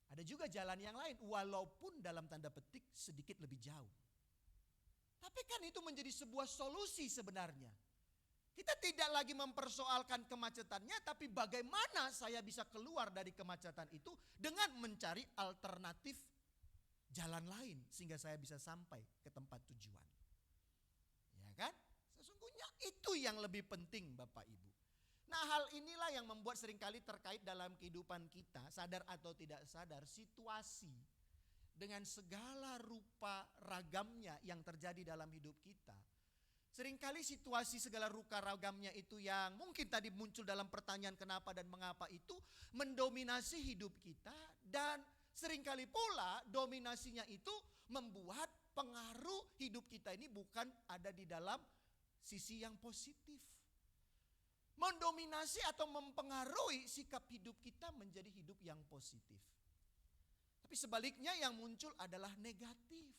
Ada juga jalan yang lain, walaupun dalam tanda petik sedikit lebih jauh. Tapi kan itu menjadi sebuah solusi sebenarnya. Kita tidak lagi mempersoalkan kemacetannya, tapi bagaimana saya bisa keluar dari kemacetan itu dengan mencari alternatif jalan lain sehingga saya bisa sampai ke tempat tujuan. Ya kan? Sesungguhnya itu yang lebih penting Bapak Ibu. Nah, hal inilah yang membuat seringkali terkait dalam kehidupan kita, sadar atau tidak sadar, situasi dengan segala rupa ragamnya yang terjadi dalam hidup kita. Seringkali situasi segala rupa ragamnya itu yang mungkin tadi muncul dalam pertanyaan kenapa dan mengapa itu mendominasi hidup kita, dan seringkali pula dominasinya itu membuat pengaruh hidup kita ini bukan ada di dalam sisi yang positif. Mendominasi atau mempengaruhi sikap hidup kita menjadi hidup yang positif. Tapi sebaliknya yang muncul adalah negatif.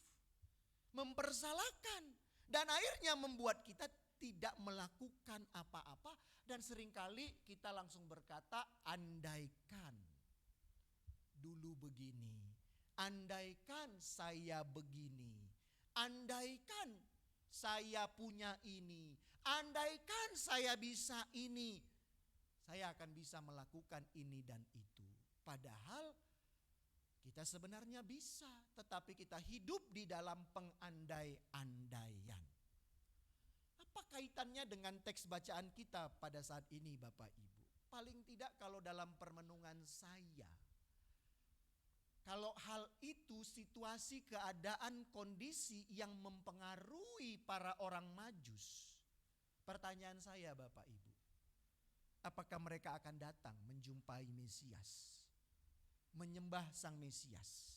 Mempersalahkan. Dan akhirnya membuat kita tidak melakukan apa-apa. Dan seringkali kita langsung berkata, andaikan dulu begini. Andaikan saya begini. Andaikan saya punya ini. Andaikan saya bisa ini. Saya akan bisa melakukan ini dan itu. Padahal kita sebenarnya bisa, tetapi kita hidup di dalam pengandai-andaian. Apa kaitannya dengan teks bacaan kita pada saat ini Bapak Ibu? Paling tidak kalau dalam permenungan saya, kalau hal itu situasi, keadaan, kondisi yang mempengaruhi para orang Majus, pertanyaan saya Bapak Ibu, apakah mereka akan datang menjumpai Mesias? Menyembah Sang Mesias.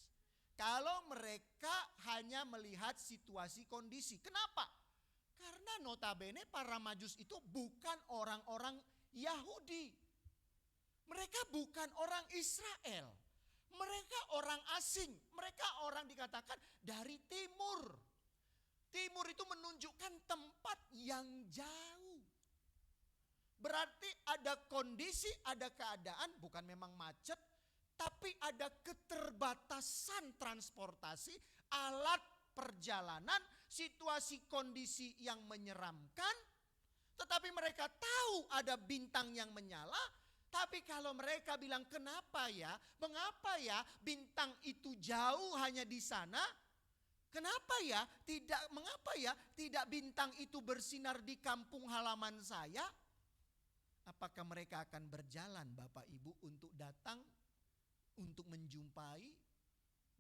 Kalau mereka hanya melihat situasi kondisi. Kenapa? Karena notabene para Majus itu bukan orang-orang Yahudi. Mereka bukan orang Israel. Mereka orang asing. Mereka orang dikatakan dari timur. Timur itu menunjukkan tempat yang jauh. Berarti ada kondisi, ada keadaan, bukan memang macet, tapi ada keterbatasan transportasi, alat perjalanan, situasi kondisi yang menyeramkan. Tetapi mereka tahu ada bintang yang menyala. Tapi kalau mereka bilang kenapa ya, mengapa ya bintang itu jauh hanya di sana? Kenapa ya, mengapa ya tidak bintang itu bersinar di kampung halaman saya? Apakah mereka akan berjalan Bapak Ibu untuk datang, untuk menjumpai,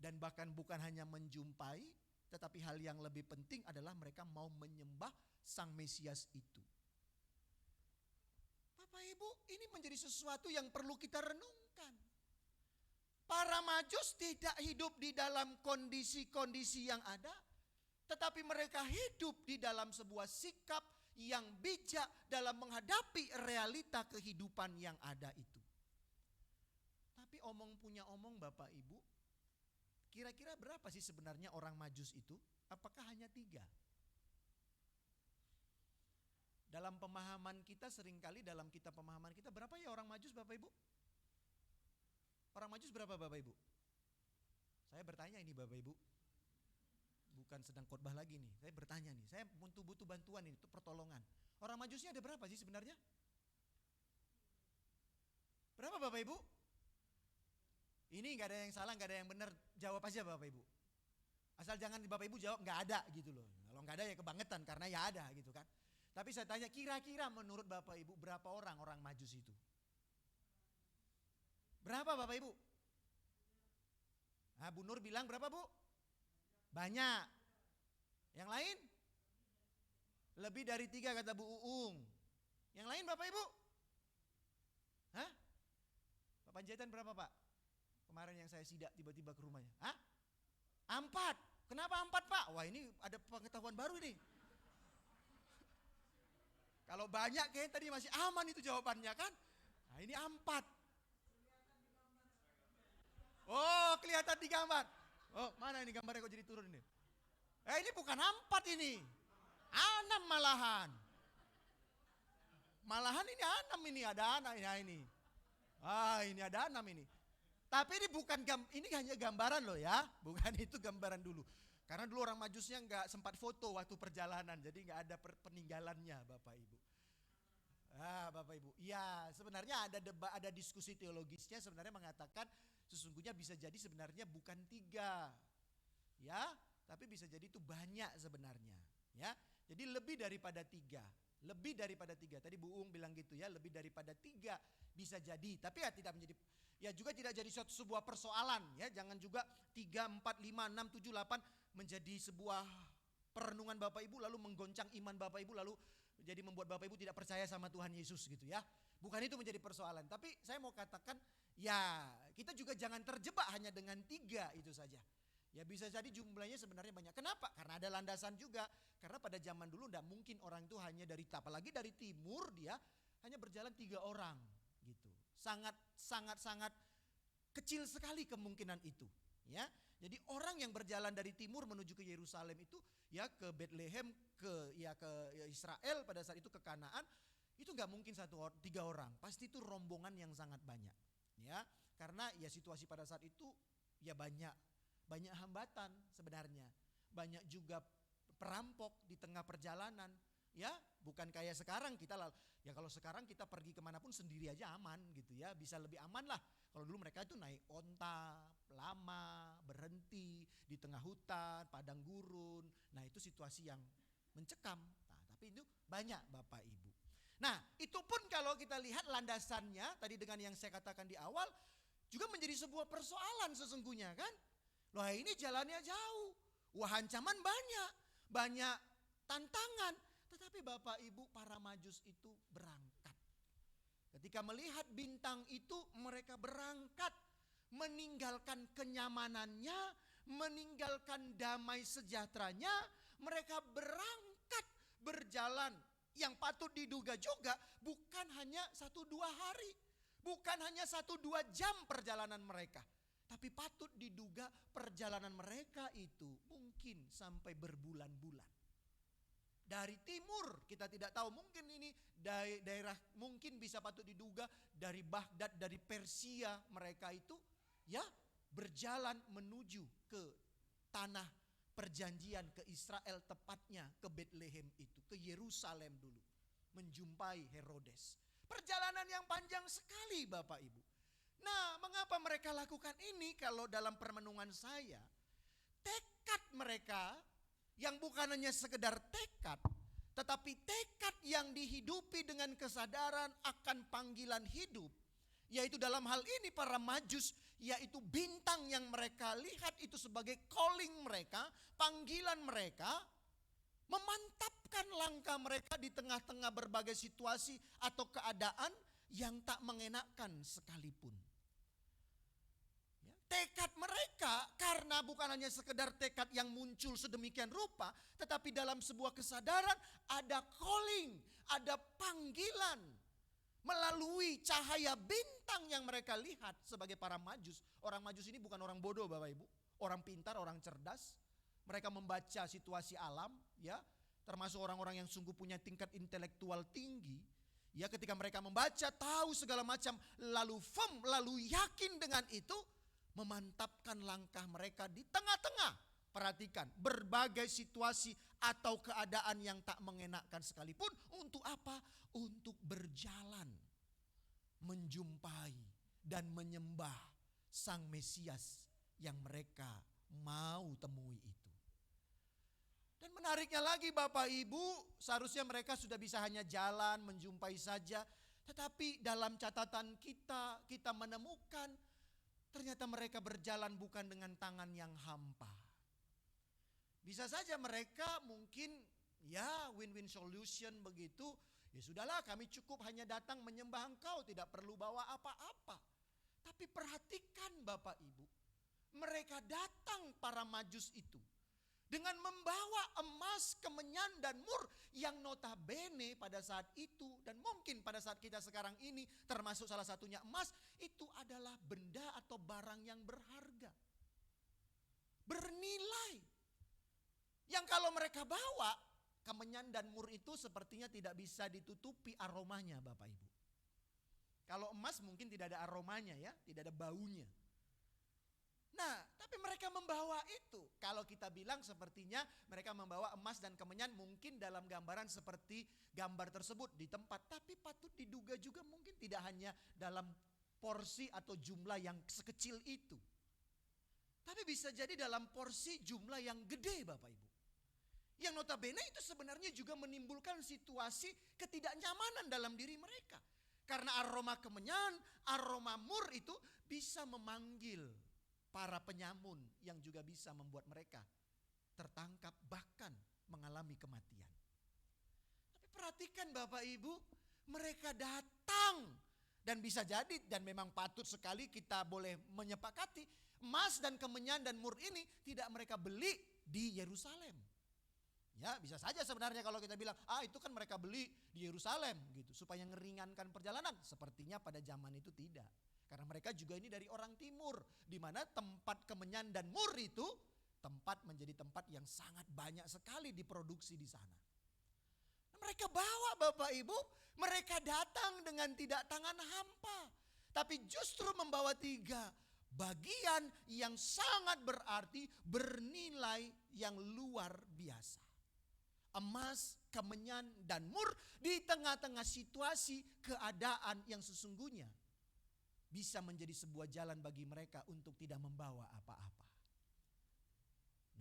dan bahkan bukan hanya menjumpai, tetapi hal yang lebih penting adalah mereka mau menyembah Sang Mesias itu. Bapak Ibu, ini menjadi sesuatu yang perlu kita renungkan. Para Majus tidak hidup di dalam kondisi-kondisi yang ada, tetapi mereka hidup di dalam sebuah sikap yang bijak dalam menghadapi realita kehidupan yang ada itu. Tapi omong punya omong Bapak Ibu, kira-kira berapa sih sebenarnya orang Majus itu? Apakah hanya 3? Dalam pemahaman kita seringkali, dalam kitab pemahaman kita, berapa ya orang Majus Bapak Ibu? Orang Majus berapa Bapak Ibu? Saya bertanya ini Bapak Ibu. Bukan sedang khotbah lagi nih, saya bertanya nih. Saya butuh bantuan ini, itu pertolongan. Orang Majusnya ada berapa sih sebenarnya? Berapa Bapak Ibu? Ini gak ada yang salah, gak ada yang benar. Jawab aja Bapak Ibu. Asal jangan Bapak Ibu jawab gak ada gitu loh. Kalau gak ada ya kebangetan, karena ya ada gitu kan. Tapi saya tanya, kira-kira menurut Bapak Ibu berapa orang Majus itu? Berapa Bapak Ibu? Nah, Bu Nur bilang berapa Bu? Banyak. Yang lain? Lebih dari 3 kata Bu Uung. Yang lain Bapak Ibu? Hah? Pak Panjaitan berapa Pak? Kemarin yang saya sidak tiba-tiba ke rumahnya. Hah? 4. Kenapa 4 Pak? Wah ini ada pengetahuan baru ini. Kalau banyak kayaknya tadi masih aman itu jawabannya kan. Nah ini 4. Oh kelihatan di gambar. Oh mana ini gambarnya kok jadi turun ini? Ini bukan 4 ini. 6 malahan. Malahan ini 6 ini, ada 6 ini. Ini ada 6 ini. Tapi ini bukan ini hanya gambaran loh ya. Bukan itu gambaran dulu. Karena dulu orang Majusnya nggak sempat foto waktu perjalanan. Jadi nggak ada peninggalannya Bapak Ibu. Bapak Ibu. Ya sebenarnya ada diskusi teologisnya sebenarnya mengatakan sesungguhnya bisa jadi sebenarnya bukan 3. Ya. Tapi bisa jadi itu banyak sebenarnya. Ya. Jadi lebih daripada 3. Lebih daripada 3. Tadi Bu Uung bilang gitu ya. Lebih daripada 3 bisa jadi. Tapi ya tidak menjadi, ya juga tidak jadi sebuah persoalan ya. Jangan juga 3, 4, 5, 6, 7, 8 menjadi sebuah perenungan Bapak Ibu lalu menggoncang iman Bapak Ibu lalu jadi membuat Bapak Ibu tidak percaya sama Tuhan Yesus gitu ya. Bukan itu menjadi persoalan. Tapi saya mau katakan ya kita juga jangan terjebak hanya dengan 3 itu saja. Ya bisa jadi jumlahnya sebenarnya banyak. Kenapa? Karena ada landasan juga. Karena pada zaman dulu tidak mungkin orang itu hanya dari, apalagi dari timur dia hanya berjalan 3 orang gitu. Sangat kecil sekali kemungkinan itu. Ya, jadi orang yang berjalan dari timur menuju ke Yerusalem itu ya ke Bethlehem, ke Israel pada saat itu ke Kanaan itu nggak mungkin 3 orang. Pasti itu rombongan yang sangat banyak. Ya, karena ya situasi pada saat itu ya banyak hambatan sebenarnya. Banyak juga perampok di tengah perjalanan. Ya, bukan kayak sekarang ya kalau sekarang kita pergi kemanapun sendiri aja aman gitu ya. Bisa lebih aman lah. Kalau dulu mereka itu naik onta, lama, berhenti di tengah hutan, padang gurun. Nah itu situasi yang mencekam. Nah, tapi itu banyak Bapak Ibu. Nah itu pun kalau kita lihat landasannya tadi dengan yang saya katakan di awal juga menjadi sebuah persoalan sesungguhnya kan. Wah ini jalannya jauh, wah ancaman banyak tantangan. Tetapi Bapak Ibu para Majus itu berangkat. Ketika melihat bintang itu mereka berangkat. Meninggalkan kenyamanannya, meninggalkan damai sejahteranya. Mereka berangkat berjalan. Yang patut diduga juga bukan hanya 1-2 hari. Bukan hanya 1-2 jam perjalanan mereka. Tapi patut diduga perjalanan mereka itu mungkin sampai berbulan-bulan. Dari timur kita tidak tahu, mungkin ini daerah mungkin bisa patut diduga dari Baghdad, dari Persia mereka itu ya berjalan menuju ke tanah perjanjian, ke Israel tepatnya ke Bethlehem itu, ke Yerusalem dulu menjumpai Herodes. Perjalanan yang panjang sekali Bapak Ibu. Nah, mengapa mereka lakukan ini? Kalau dalam permenungan saya, tekad mereka yang bukan hanya sekedar tekad, tetapi tekad yang dihidupi dengan kesadaran akan panggilan hidup. Yaitu dalam hal ini para Majus, yaitu bintang yang mereka lihat itu sebagai calling mereka, panggilan mereka, memantapkan langkah mereka di tengah-tengah berbagai situasi atau keadaan yang tak mengenakkan sekalipun. Tekad mereka karena bukan hanya sekedar tekad yang muncul sedemikian rupa, tetapi dalam sebuah kesadaran ada calling, ada panggilan melalui cahaya bintang yang mereka lihat sebagai para Majus. Orang Majus ini bukan orang bodoh Bapak Ibu. orang pintar, orang cerdas. Mereka membaca situasi alam, ya, termasuk orang-orang yang sungguh punya tingkat intelektual tinggi. Ya, ketika mereka membaca, tahu segala macam, lalu firm, lalu yakin dengan itu, memantapkan langkah mereka di tengah-tengah. Perhatikan, berbagai situasi atau keadaan yang tak mengenakkan sekalipun. Untuk apa? Untuk berjalan, menjumpai dan menyembah Sang Mesias yang mereka mau temui itu. Dan menariknya lagi Bapak Ibu, seharusnya mereka sudah bisa hanya jalan, menjumpai saja. Tetapi dalam catatan kita menemukan ternyata mereka berjalan bukan dengan tangan yang hampa. Bisa saja mereka mungkin ya win-win solution begitu. Ya sudahlah, kami cukup hanya datang menyembah Engkau, tidak perlu bawa apa-apa. Tapi perhatikan Bapak Ibu, mereka datang para majus itu dengan membawa emas, kemenyan dan mur yang notabene pada saat itu dan mungkin pada saat kita sekarang ini termasuk salah satunya emas, itu adalah benda atau barang yang berharga, bernilai. Yang kalau mereka bawa, kemenyan dan mur itu sepertinya tidak bisa ditutupi aromanya Bapak Ibu. Kalau emas mungkin tidak ada aromanya ya, tidak ada baunya. Nah, tapi mereka membawa itu. Kalau kita bilang sepertinya mereka membawa emas dan kemenyan mungkin dalam gambaran seperti gambar tersebut di tempat. Tapi patut diduga juga mungkin tidak hanya dalam porsi atau jumlah yang sekecil itu. Tapi bisa jadi dalam porsi jumlah yang gede Bapak Ibu. Yang notabene itu sebenarnya juga menimbulkan situasi ketidaknyamanan dalam diri mereka. Karena aroma kemenyan, aroma mur itu bisa memanggil para penyamun yang juga bisa membuat mereka tertangkap bahkan mengalami kematian. Tapi perhatikan Bapak Ibu, mereka datang dan bisa jadi dan memang patut sekali kita boleh menyepakati emas dan kemenyan dan mur ini tidak mereka beli di Yerusalem. Ya bisa saja sebenarnya kalau kita bilang itu kan mereka beli di Yerusalem gitu supaya ngeringankan perjalanan. Sepertinya pada zaman itu tidak. Karena mereka juga ini dari orang timur, di mana tempat kemenyan dan mur itu tempat menjadi tempat yang sangat banyak sekali diproduksi di sana. Nah, mereka bawa Bapak Ibu, mereka datang dengan tidak tangan hampa, tapi justru membawa 3 bagian yang sangat berarti, bernilai yang luar biasa. Emas, kemenyan dan mur di tengah-tengah situasi keadaan yang sesungguhnya bisa menjadi sebuah jalan bagi mereka untuk tidak membawa apa-apa.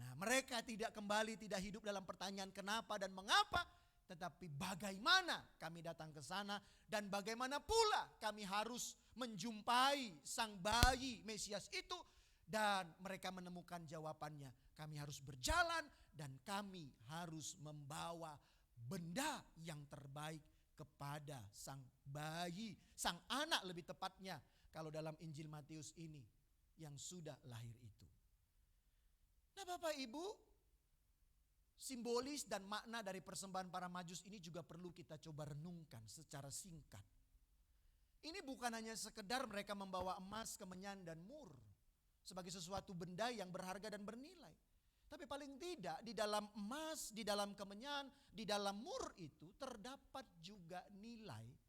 Nah, mereka tidak kembali, tidak hidup dalam pertanyaan kenapa dan mengapa, tetapi bagaimana kami datang ke sana dan bagaimana pula kami harus menjumpai sang bayi Mesias itu, dan mereka menemukan jawabannya. Kami harus berjalan dan kami harus membawa benda yang terbaik kepada sang bayi, sang anak lebih tepatnya. Kalau dalam Injil Matius ini yang sudah lahir itu. Nah Bapak Ibu, simbolis dan makna dari persembahan para majus ini juga perlu kita coba renungkan secara singkat. Ini bukan hanya sekedar mereka membawa emas, kemenyan dan mur sebagai sesuatu benda yang berharga dan bernilai. Tapi paling tidak di dalam emas, di dalam kemenyan, di dalam mur itu terdapat juga nilai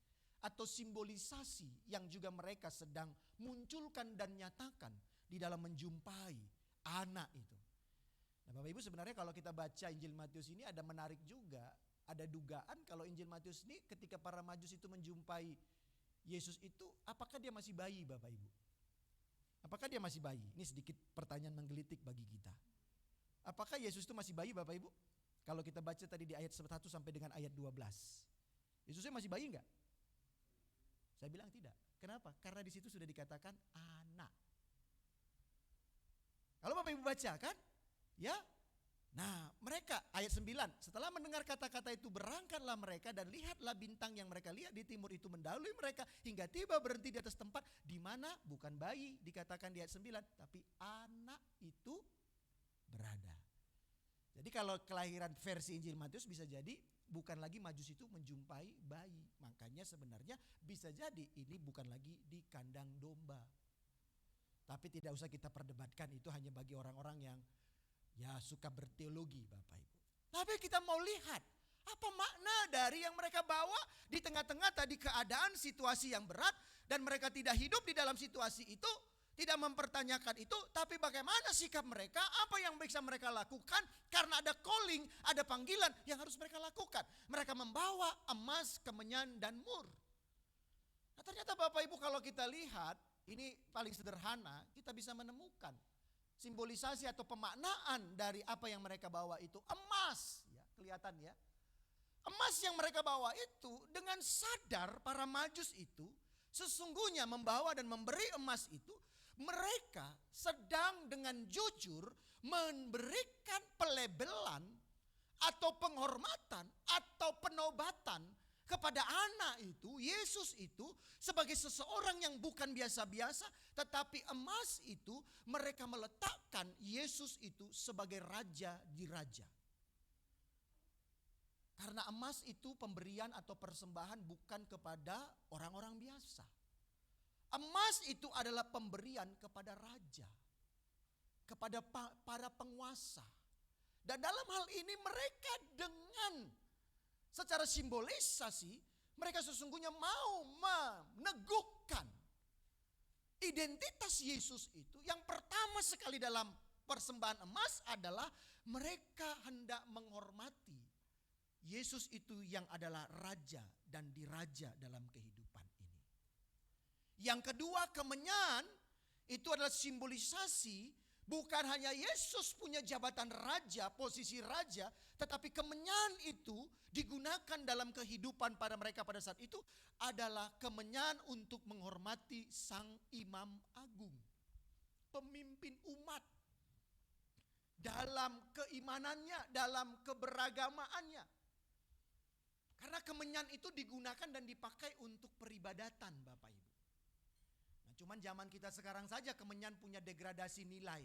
atau simbolisasi yang juga mereka sedang munculkan dan nyatakan di dalam menjumpai anak itu. Nah Bapak Ibu, sebenarnya kalau kita baca Injil Matius ini ada menarik juga. Ada dugaan kalau Injil Matius ini ketika para majus itu menjumpai Yesus itu, apakah dia masih bayi Bapak Ibu? Apakah dia masih bayi? Ini sedikit pertanyaan menggelitik bagi kita. Apakah Yesus itu masih bayi Bapak Ibu? Kalau kita baca tadi di ayat 1 sampai dengan ayat 12. Yesusnya masih bayi enggak? Saya bilang tidak. Kenapa? Karena di situ sudah dikatakan anak. Kalau Bapak Ibu baca kan? Ya. Nah, mereka ayat 9, setelah mendengar kata-kata itu berangkatlah mereka dan lihatlah bintang yang mereka lihat di timur itu mendahului mereka hingga tiba berhenti di atas tempat di mana bukan bayi dikatakan di ayat 9, tapi anak itu berada. Jadi kalau kelahiran versi Injil Matius bisa jadi bukan lagi majus itu menjumpai bayi. Makanya sebenarnya bisa jadi ini bukan lagi di kandang domba. Tapi tidak usah kita perdebatkan, itu hanya bagi orang-orang yang ya suka berteologi Bapak Ibu. Tapi kita mau lihat apa makna dari yang mereka bawa di tengah-tengah tadi keadaan situasi yang berat. Dan mereka tidak hidup di dalam situasi itu, tidak mempertanyakan itu. Tapi bagaimana sikap mereka, apa yang bisa mereka lakukan. Karena ada calling, ada panggilan yang harus mereka lakukan. Mereka membawa emas, kemenyan dan mur. Nah ternyata Bapak Ibu kalau kita lihat, ini paling sederhana, kita bisa menemukan simbolisasi atau pemaknaan dari apa yang mereka bawa itu. Emas, ya, kelihatan ya. Emas yang mereka bawa itu dengan sadar para majus itu sesungguhnya membawa dan memberi emas itu, mereka sedang dengan jujur memberikan pelebelan atau penghormatan atau penobatan kepada anak itu, Yesus itu sebagai seseorang yang bukan biasa-biasa, tetapi emas itu mereka meletakkan Yesus itu sebagai raja di raja. Karena emas itu pemberian atau persembahan bukan kepada orang-orang biasa. Emas itu adalah pemberian kepada raja, kepada para penguasa. Dan dalam hal ini mereka dengan secara simbolisasi, mereka sesungguhnya mau meneguhkan identitas Yesus itu. Yang pertama sekali dalam persembahan emas adalah mereka hendak menghormati Yesus itu yang adalah raja dan diraja dalam kehidupan ini. Yang kedua, kemenyan itu adalah simbolisasi bukan hanya Yesus punya jabatan raja, posisi raja, tetapi kemenyan itu digunakan dalam kehidupan pada mereka pada saat itu adalah kemenyan untuk menghormati sang imam agung, pemimpin umat dalam keimanannya, dalam keberagamaannya. Karena kemenyan itu digunakan dan dipakai untuk peribadatan Bapak Ibu. Nah cuman zaman kita sekarang saja kemenyan punya degradasi nilai.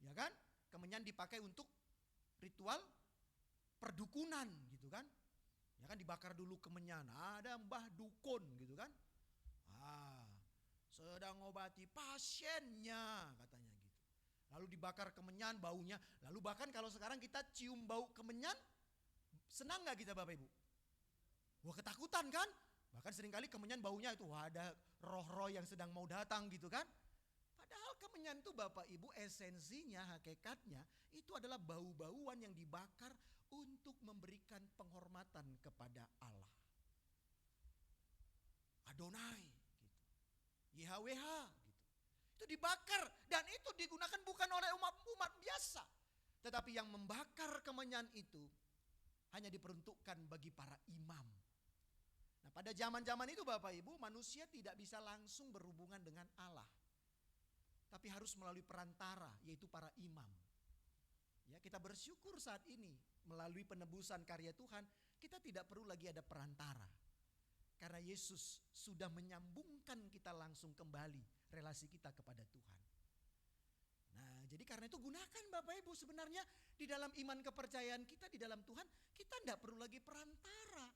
Ya kan? Kemenyan dipakai untuk ritual perdukunan gitu kan. Ya kan dibakar dulu kemenyan. Ada mbah dukun gitu kan. Sedang ngobati pasiennya katanya gitu. Lalu dibakar kemenyan baunya. Lalu bahkan kalau sekarang kita cium bau kemenyan, senang gak kita Bapak Ibu? Wah ketakutan kan? Bahkan seringkali kemenyan baunya itu ada roh-roh yang sedang mau datang gitu kan. Padahal kemenyan itu Bapak Ibu esensinya, hakikatnya itu adalah bau-bauan yang dibakar untuk memberikan penghormatan kepada Allah. Adonai gitu. YHWH gitu. Itu dibakar dan itu digunakan bukan oleh umat biasa. Tetapi yang membakar kemenyan itu hanya diperuntukkan bagi para imam. Nah pada zaman-zaman itu Bapak Ibu, manusia tidak bisa langsung berhubungan dengan Allah. Tapi harus melalui perantara, yaitu para imam. Ya, kita bersyukur saat ini melalui penebusan karya Tuhan, kita tidak perlu lagi ada perantara. Karena Yesus sudah menyambungkan kita langsung kembali relasi kita kepada Tuhan. Nah, jadi karena itu gunakan Bapak Ibu sebenarnya di dalam iman kepercayaan kita di dalam Tuhan, kita tidak perlu lagi perantara.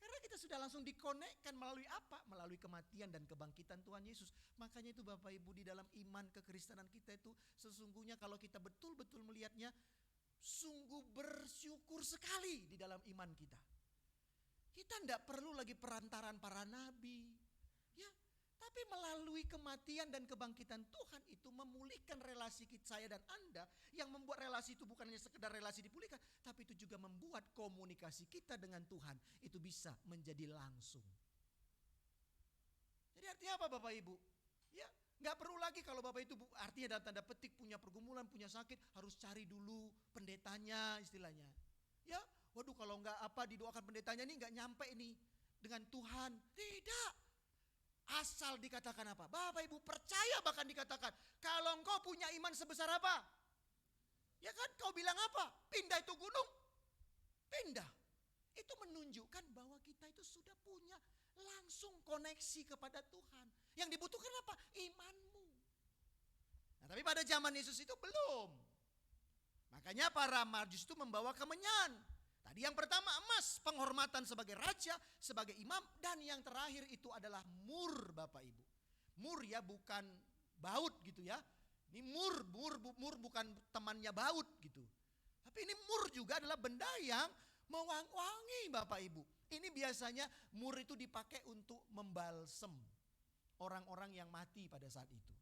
Karena kita sudah langsung dikonekkan melalui apa? Melalui kematian dan kebangkitan Tuhan Yesus. Makanya itu Bapak Ibu di dalam iman kekristenan kita itu sesungguhnya kalau kita betul-betul melihatnya, sungguh bersyukur sekali di dalam iman kita. Kita tidak perlu lagi perantaraan para nabi. Ya, tapi melalui kematian dan kebangkitan Tuhan itu memulihkan relasi saya dan Anda. Yang membuat relasi itu bukan hanya sekedar relasi dipulihkan, tapi itu juga membuat komunikasi kita dengan Tuhan itu bisa menjadi langsung. Jadi artinya apa Bapak Ibu? Ya, nggak perlu lagi kalau Bapak itu artinya dalam tanda petik punya pergumulan, punya sakit, harus cari dulu pendetanya istilahnya. Ya, waduh kalau nggak apa didoakan pendetanya nih nggak nyampe nih dengan Tuhan. Tidak. Asal dikatakan apa? Bapak Ibu percaya bahkan dikatakan kalau engkau punya iman sebesar apa? Ya kan kau bilang apa? Pindah itu gunung? Pindah. Itu menunjukkan bahwa kita itu sudah punya langsung koneksi kepada Tuhan. Yang dibutuhkan apa? Imanmu. Nah tapi pada zaman Yesus itu belum. Makanya para majus itu membawa kemenyan. Tadi yang pertama emas, penghormatan sebagai raja, sebagai imam. Dan yang terakhir itu adalah mur Bapak Ibu. Mur ya bukan baut gitu ya. Ini mur bukan temannya baut gitu. Tapi ini mur juga adalah benda yang mewangi Bapak Ibu. Ini biasanya mur itu dipakai untuk membalsem orang-orang yang mati pada saat itu.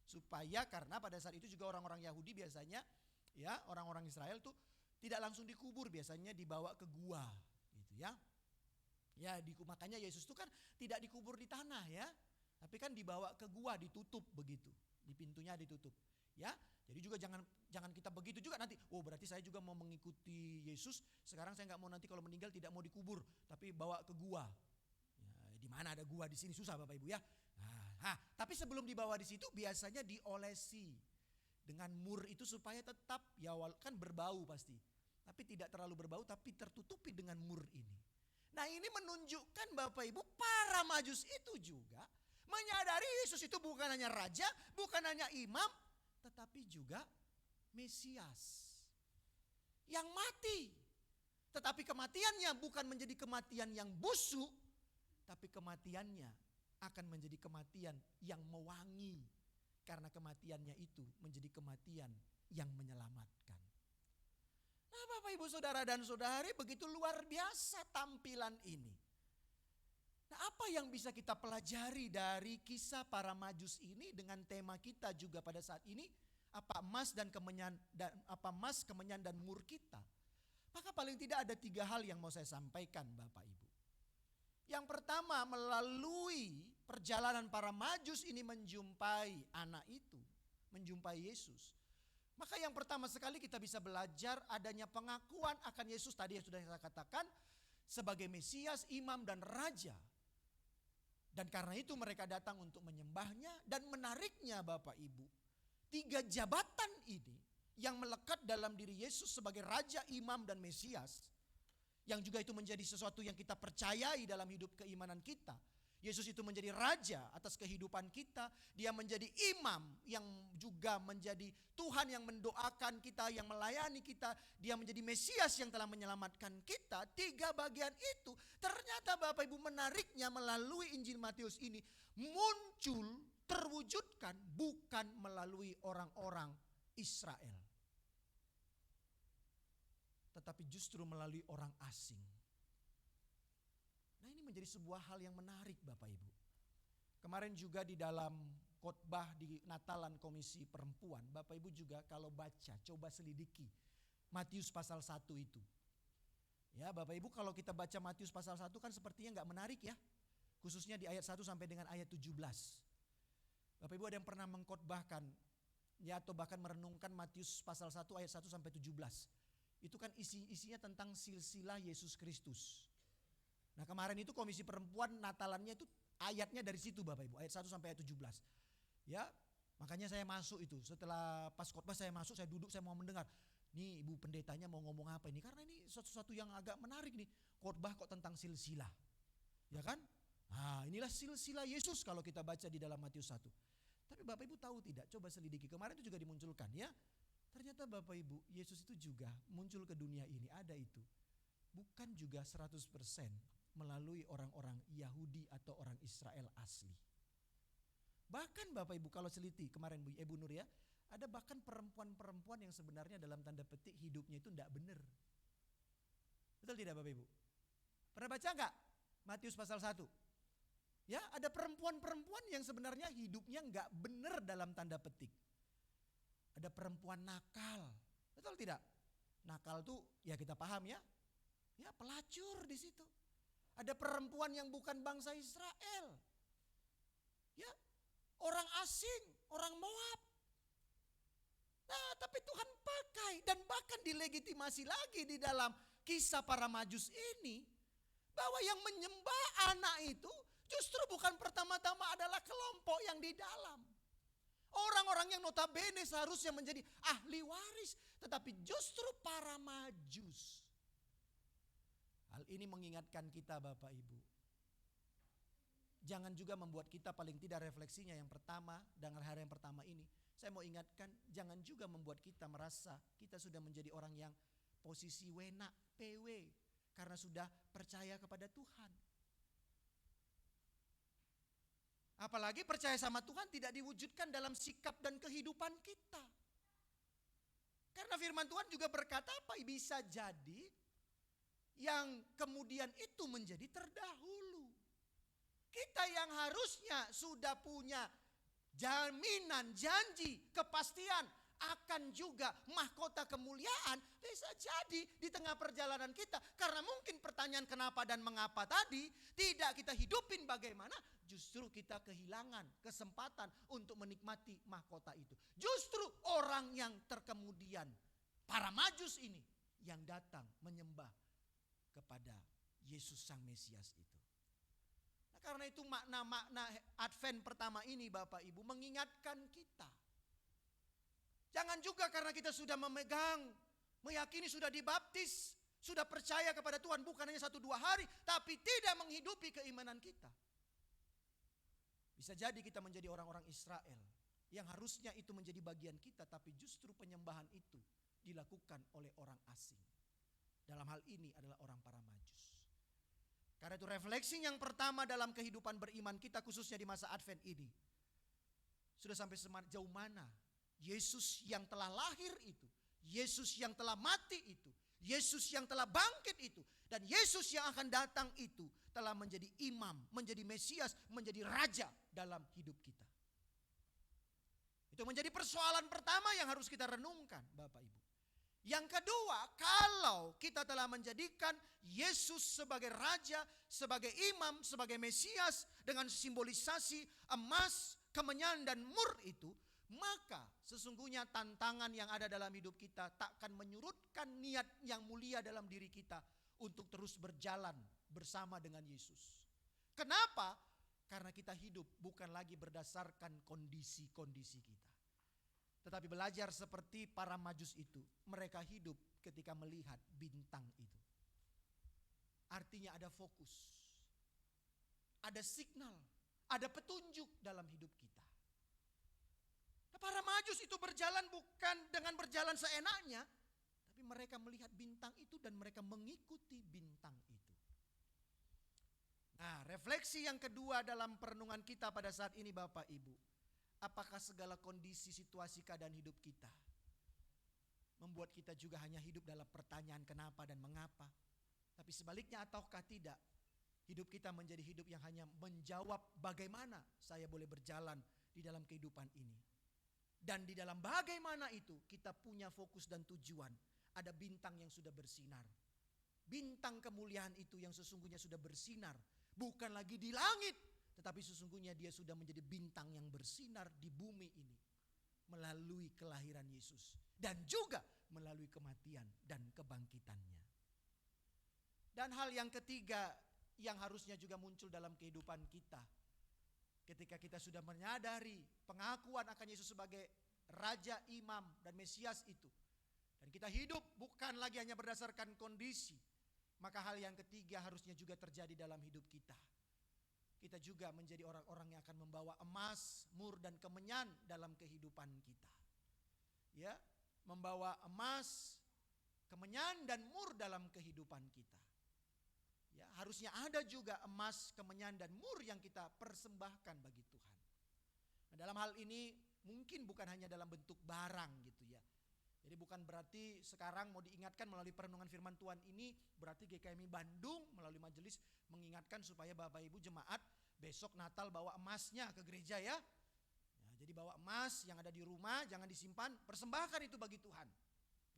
Supaya karena pada saat itu juga orang-orang Yahudi biasanya ya, orang-orang Israel tuh tidak langsung dikubur, biasanya dibawa ke gua gitu ya. Ya, makanya Yesus itu kan tidak dikubur di tanah ya. Tapi kan dibawa ke gua, ditutup begitu. Di pintunya ditutup. Ya, jadi juga jangan kita begitu juga nanti. Oh, berarti saya juga mau mengikuti Yesus. Sekarang saya nggak mau nanti kalau meninggal tidak mau dikubur, tapi bawa ke gua. Ya, di mana ada gua di sini susah Bapak Ibu ya. Tapi sebelum dibawa di situ biasanya diolesi dengan mur itu supaya tetap ya kan berbau pasti. Tapi tidak terlalu berbau, tapi tertutupi dengan mur ini. Nah, ini menunjukkan Bapak Ibu para Majus itu juga menyadari Yesus itu bukan hanya raja, bukan hanya imam, tetapi juga Mesias yang mati. Tetapi kematiannya bukan menjadi kematian yang busuk, tapi kematiannya akan menjadi kematian yang mewangi. Karena kematiannya itu menjadi kematian yang menyelamatkan. Nah, Bapak Ibu Saudara dan Saudari, begitu luar biasa tampilan ini. Nah, apa yang bisa kita pelajari dari kisah para Majus ini dengan tema kita juga pada saat ini? Apa emas dan kemenyan dan mur kita? Maka paling tidak ada 3 hal yang mau saya sampaikan Bapak Ibu. Yang pertama, melalui perjalanan para Majus ini menjumpai anak itu, menjumpai Yesus. Maka yang pertama sekali kita bisa belajar adanya pengakuan akan Yesus tadi yang sudah saya katakan sebagai Mesias, imam dan raja. Dan karena itu mereka datang untuk menyembahnya, dan menariknya Bapak Ibu, 3 jabatan ini yang melekat dalam diri Yesus sebagai raja, imam dan Mesias, yang juga itu menjadi sesuatu yang kita percayai dalam hidup keimanan kita. Yesus itu menjadi raja atas kehidupan kita. Dia menjadi imam yang juga menjadi Tuhan yang mendoakan kita, yang melayani kita. Dia menjadi Mesias yang telah menyelamatkan kita. 3 bagian itu ternyata Bapak Ibu menariknya melalui Injil Matius ini muncul, terwujudkan bukan melalui orang-orang Israel, tetapi justru melalui orang asing. Nah, ini menjadi sebuah hal yang menarik Bapak Ibu. Kemarin juga di dalam khotbah di Natalan Komisi Perempuan, Bapak Ibu juga kalau baca, coba selidiki Matius pasal 1 itu. Ya, Bapak Ibu kalau kita baca Matius pasal 1 kan sepertinya nggak menarik ya. Khususnya di ayat 1 sampai dengan ayat 17. Bapak Ibu ada yang pernah mengkhotbahkan ya, atau bahkan merenungkan Matius pasal 1 ayat 1 sampai 17. Itu kan isinya tentang silsilah Yesus Kristus. Nah, kemarin itu Komisi Perempuan Natalannya itu ayatnya dari situ Bapak Ibu, ayat 1 sampai ayat 17. Ya, makanya saya masuk itu. Setelah pas khotbah saya masuk, saya duduk, saya mau mendengar. Nih Ibu pendetanya mau ngomong apa ini? Karena ini sesuatu yang agak menarik nih. Khotbah kok tentang silsilah. Ya kan? Nah, inilah silsilah Yesus kalau kita baca di dalam Matius 1. Tapi Bapak Ibu tahu tidak? Coba selidiki. Kemarin itu juga dimunculkan ya. Ternyata Bapak Ibu, Yesus itu juga muncul ke dunia ini, ada itu. Bukan juga 100% melalui orang-orang Yahudi atau orang Israel asli. Bahkan Bapak Ibu kalau seliti kemarin Ibu Nur ya, ada bahkan perempuan-perempuan yang sebenarnya dalam tanda petik hidupnya itu tidak benar. Betul tidak Bapak Ibu? Pernah baca enggak Matius pasal 1? Ya, ada perempuan-perempuan yang sebenarnya hidupnya enggak benar dalam tanda petik. Ada perempuan nakal. Betul tidak? Nakal tuh ya kita paham ya. Ya, pelacur di situ. Ada perempuan yang bukan bangsa Israel. Ya, orang asing, orang Moab. Nah, tapi Tuhan pakai dan bahkan dilegitimasi lagi di dalam kisah para Majus ini. Bahwa yang menyembah anak itu justru bukan pertama-tama adalah kelompok yang di dalam. Orang-orang yang notabene seharusnya menjadi ahli waris. Tetapi justru para Majus. Hal ini mengingatkan kita Bapak Ibu. Jangan juga membuat kita paling tidak refleksinya yang pertama, dengan hari yang pertama ini. Saya mau ingatkan, jangan juga membuat kita merasa kita sudah menjadi orang yang posisi wena, PW. Karena sudah percaya kepada Tuhan. Apalagi percaya sama Tuhan tidak diwujudkan dalam sikap dan kehidupan kita. Karena firman Tuhan juga berkata apa? Bisa jadi yang kemudian itu menjadi terdahulu. Kita yang harusnya sudah punya jaminan, janji, kepastian akan juga mahkota kemuliaan, bisa jadi di tengah perjalanan kita, karena mungkin pertanyaan kenapa dan mengapa tadi tidak kita hidupin bagaimana, justru kita kehilangan kesempatan untuk menikmati mahkota itu. Justru orang yang terkemudian, para majus ini yang datang menyembah kepada Yesus Sang Mesias itu. Nah, karena itu makna-makna Advent pertama ini Bapak Ibu mengingatkan kita. Jangan juga karena kita sudah memegang, meyakini sudah dibaptis, sudah percaya kepada Tuhan bukan hanya 1-2 hari, tapi tidak menghidupi keimanan kita. Bisa jadi kita menjadi orang-orang Israel yang harusnya itu menjadi bagian kita, tapi justru penyembahan itu dilakukan oleh orang asing. Dalam hal ini adalah orang para majus. Karena itu refleksi yang pertama dalam kehidupan beriman kita khususnya di masa Advent ini. Sudah sampai sejauh mana Yesus yang telah lahir itu, Yesus yang telah mati itu, Yesus yang telah bangkit itu, dan Yesus yang akan datang itu telah menjadi imam, menjadi Mesias, menjadi raja dalam hidup kita. Itu menjadi persoalan pertama yang harus kita renungkan Bapak Ibu. Yang kedua, kalau kita telah menjadikan Yesus sebagai raja, sebagai imam, sebagai Mesias dengan simbolisasi emas, kemenyan dan mur itu, maka sesungguhnya tantangan yang ada dalam hidup kita takkan menyurutkan niat yang mulia dalam diri kita untuk terus berjalan bersama dengan Yesus. Kenapa? Karena kita hidup bukan lagi berdasarkan kondisi-kondisi kita, tetapi belajar seperti para majus itu. Mereka hidup ketika melihat bintang itu. Artinya ada fokus, ada signal, ada petunjuk dalam hidup kita. Para majus itu berjalan bukan dengan berjalan seenaknya, tapi mereka melihat bintang itu dan mereka mengikuti bintang itu. Nah, refleksi yang kedua dalam perenungan kita pada saat ini Bapak Ibu. Apakah segala kondisi, situasi, keadaan hidup kita membuat kita juga hanya hidup dalam pertanyaan kenapa dan mengapa? Tapi sebaliknya ataukah tidak? Hidup kita menjadi hidup yang hanya menjawab bagaimana saya boleh berjalan di dalam kehidupan ini. Dan di dalam bagaimana itu kita punya fokus dan tujuan. Ada bintang yang sudah bersinar. Bintang kemuliaan itu yang sesungguhnya sudah bersinar. Bukan lagi di langit, tetapi sesungguhnya dia sudah menjadi bintang yang bersinar di bumi ini. Melalui kelahiran Yesus. Dan juga melalui kematian dan kebangkitannya. Dan hal yang ketiga yang harusnya juga muncul dalam kehidupan kita. Ketika kita sudah menyadari pengakuan akan Yesus sebagai Raja, Imam, dan Mesias itu. Dan kita hidup bukan lagi hanya berdasarkan kondisi. Maka hal yang ketiga harusnya juga terjadi dalam hidup kita. Kita juga menjadi orang-orang yang akan membawa emas, mur, dan kemenyan dalam kehidupan kita. Ya, membawa emas, kemenyan, dan mur dalam kehidupan kita. Ya, harusnya ada juga emas, kemenyan, dan mur yang kita persembahkan bagi Tuhan. Nah, dalam hal ini mungkin bukan hanya dalam bentuk barang gitu ya. Jadi bukan berarti sekarang mau diingatkan melalui perenungan firman Tuhan ini, berarti GKMI Bandung melalui majelis mengingatkan supaya Bapak Ibu jemaat besok Natal bawa emasnya ke gereja ya. Ya, jadi bawa emas yang ada di rumah jangan disimpan, persembahkan itu bagi Tuhan.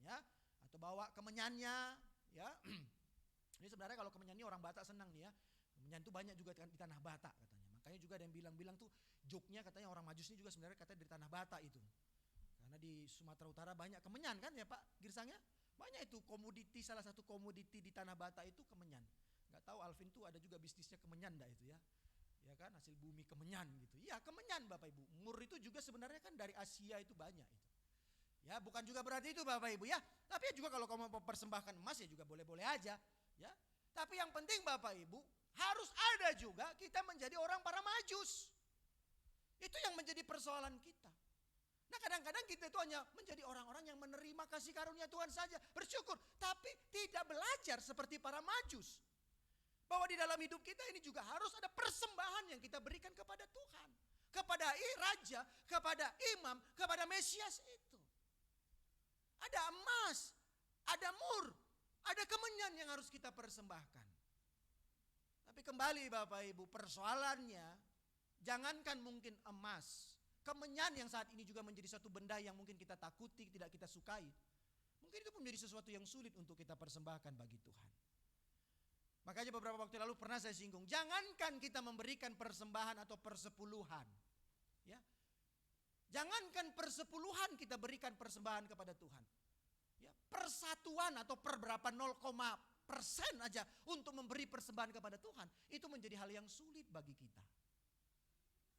Ya, atau bawa kemenyannya ya. Ini sebenarnya kalau kemenyan ini orang Batak senang nih ya. Kemenyan itu banyak juga di tanah Batak katanya. Makanya juga ada yang bilang tuh joknya katanya orang Majus ini juga sebenarnya katanya dari tanah Batak itu. Karena di Sumatera Utara banyak kemenyan kan ya Pak Girsangnya? Banyak itu komoditi, salah satu komoditi di tanah Batak itu kemenyan. Gak tahu Alvin tuh ada juga bisnisnya kemenyan dah itu ya. Ya kan hasil bumi kemenyan gitu. Iya kemenyan Bapak Ibu. Mur itu juga sebenarnya kan dari Asia itu banyak itu. Ya bukan juga berarti itu Bapak Ibu ya. Tapi juga kalau kamu mau persembahkan emas ya juga boleh-boleh aja. Ya, tapi yang penting Bapak Ibu harus ada juga kita menjadi orang para majus. Itu yang menjadi persoalan kita. Nah kadang-kadang kita itu hanya menjadi orang-orang yang menerima kasih karunia Tuhan saja, bersyukur, tapi tidak belajar seperti para majus. Bahwa di dalam hidup kita ini juga harus ada persembahan yang kita berikan kepada Tuhan. Kepada raja, kepada imam, kepada Mesias itu. Ada emas, ada mur, ada kemenyan yang harus kita persembahkan. Tapi kembali Bapak Ibu, persoalannya jangankan mungkin emas, kemenyan yang saat ini juga menjadi satu benda yang mungkin kita takuti, tidak kita sukai. Mungkin itu pun menjadi sesuatu yang sulit untuk kita persembahkan bagi Tuhan. Makanya beberapa waktu lalu pernah saya singgung, jangankan kita memberikan persembahan atau persepuluhan. Ya. Jangankan persepuluhan kita berikan persembahan kepada Tuhan. Ya, persatuan atau per berapa 0,% aja untuk memberi persembahan kepada Tuhan, itu menjadi hal yang sulit bagi kita.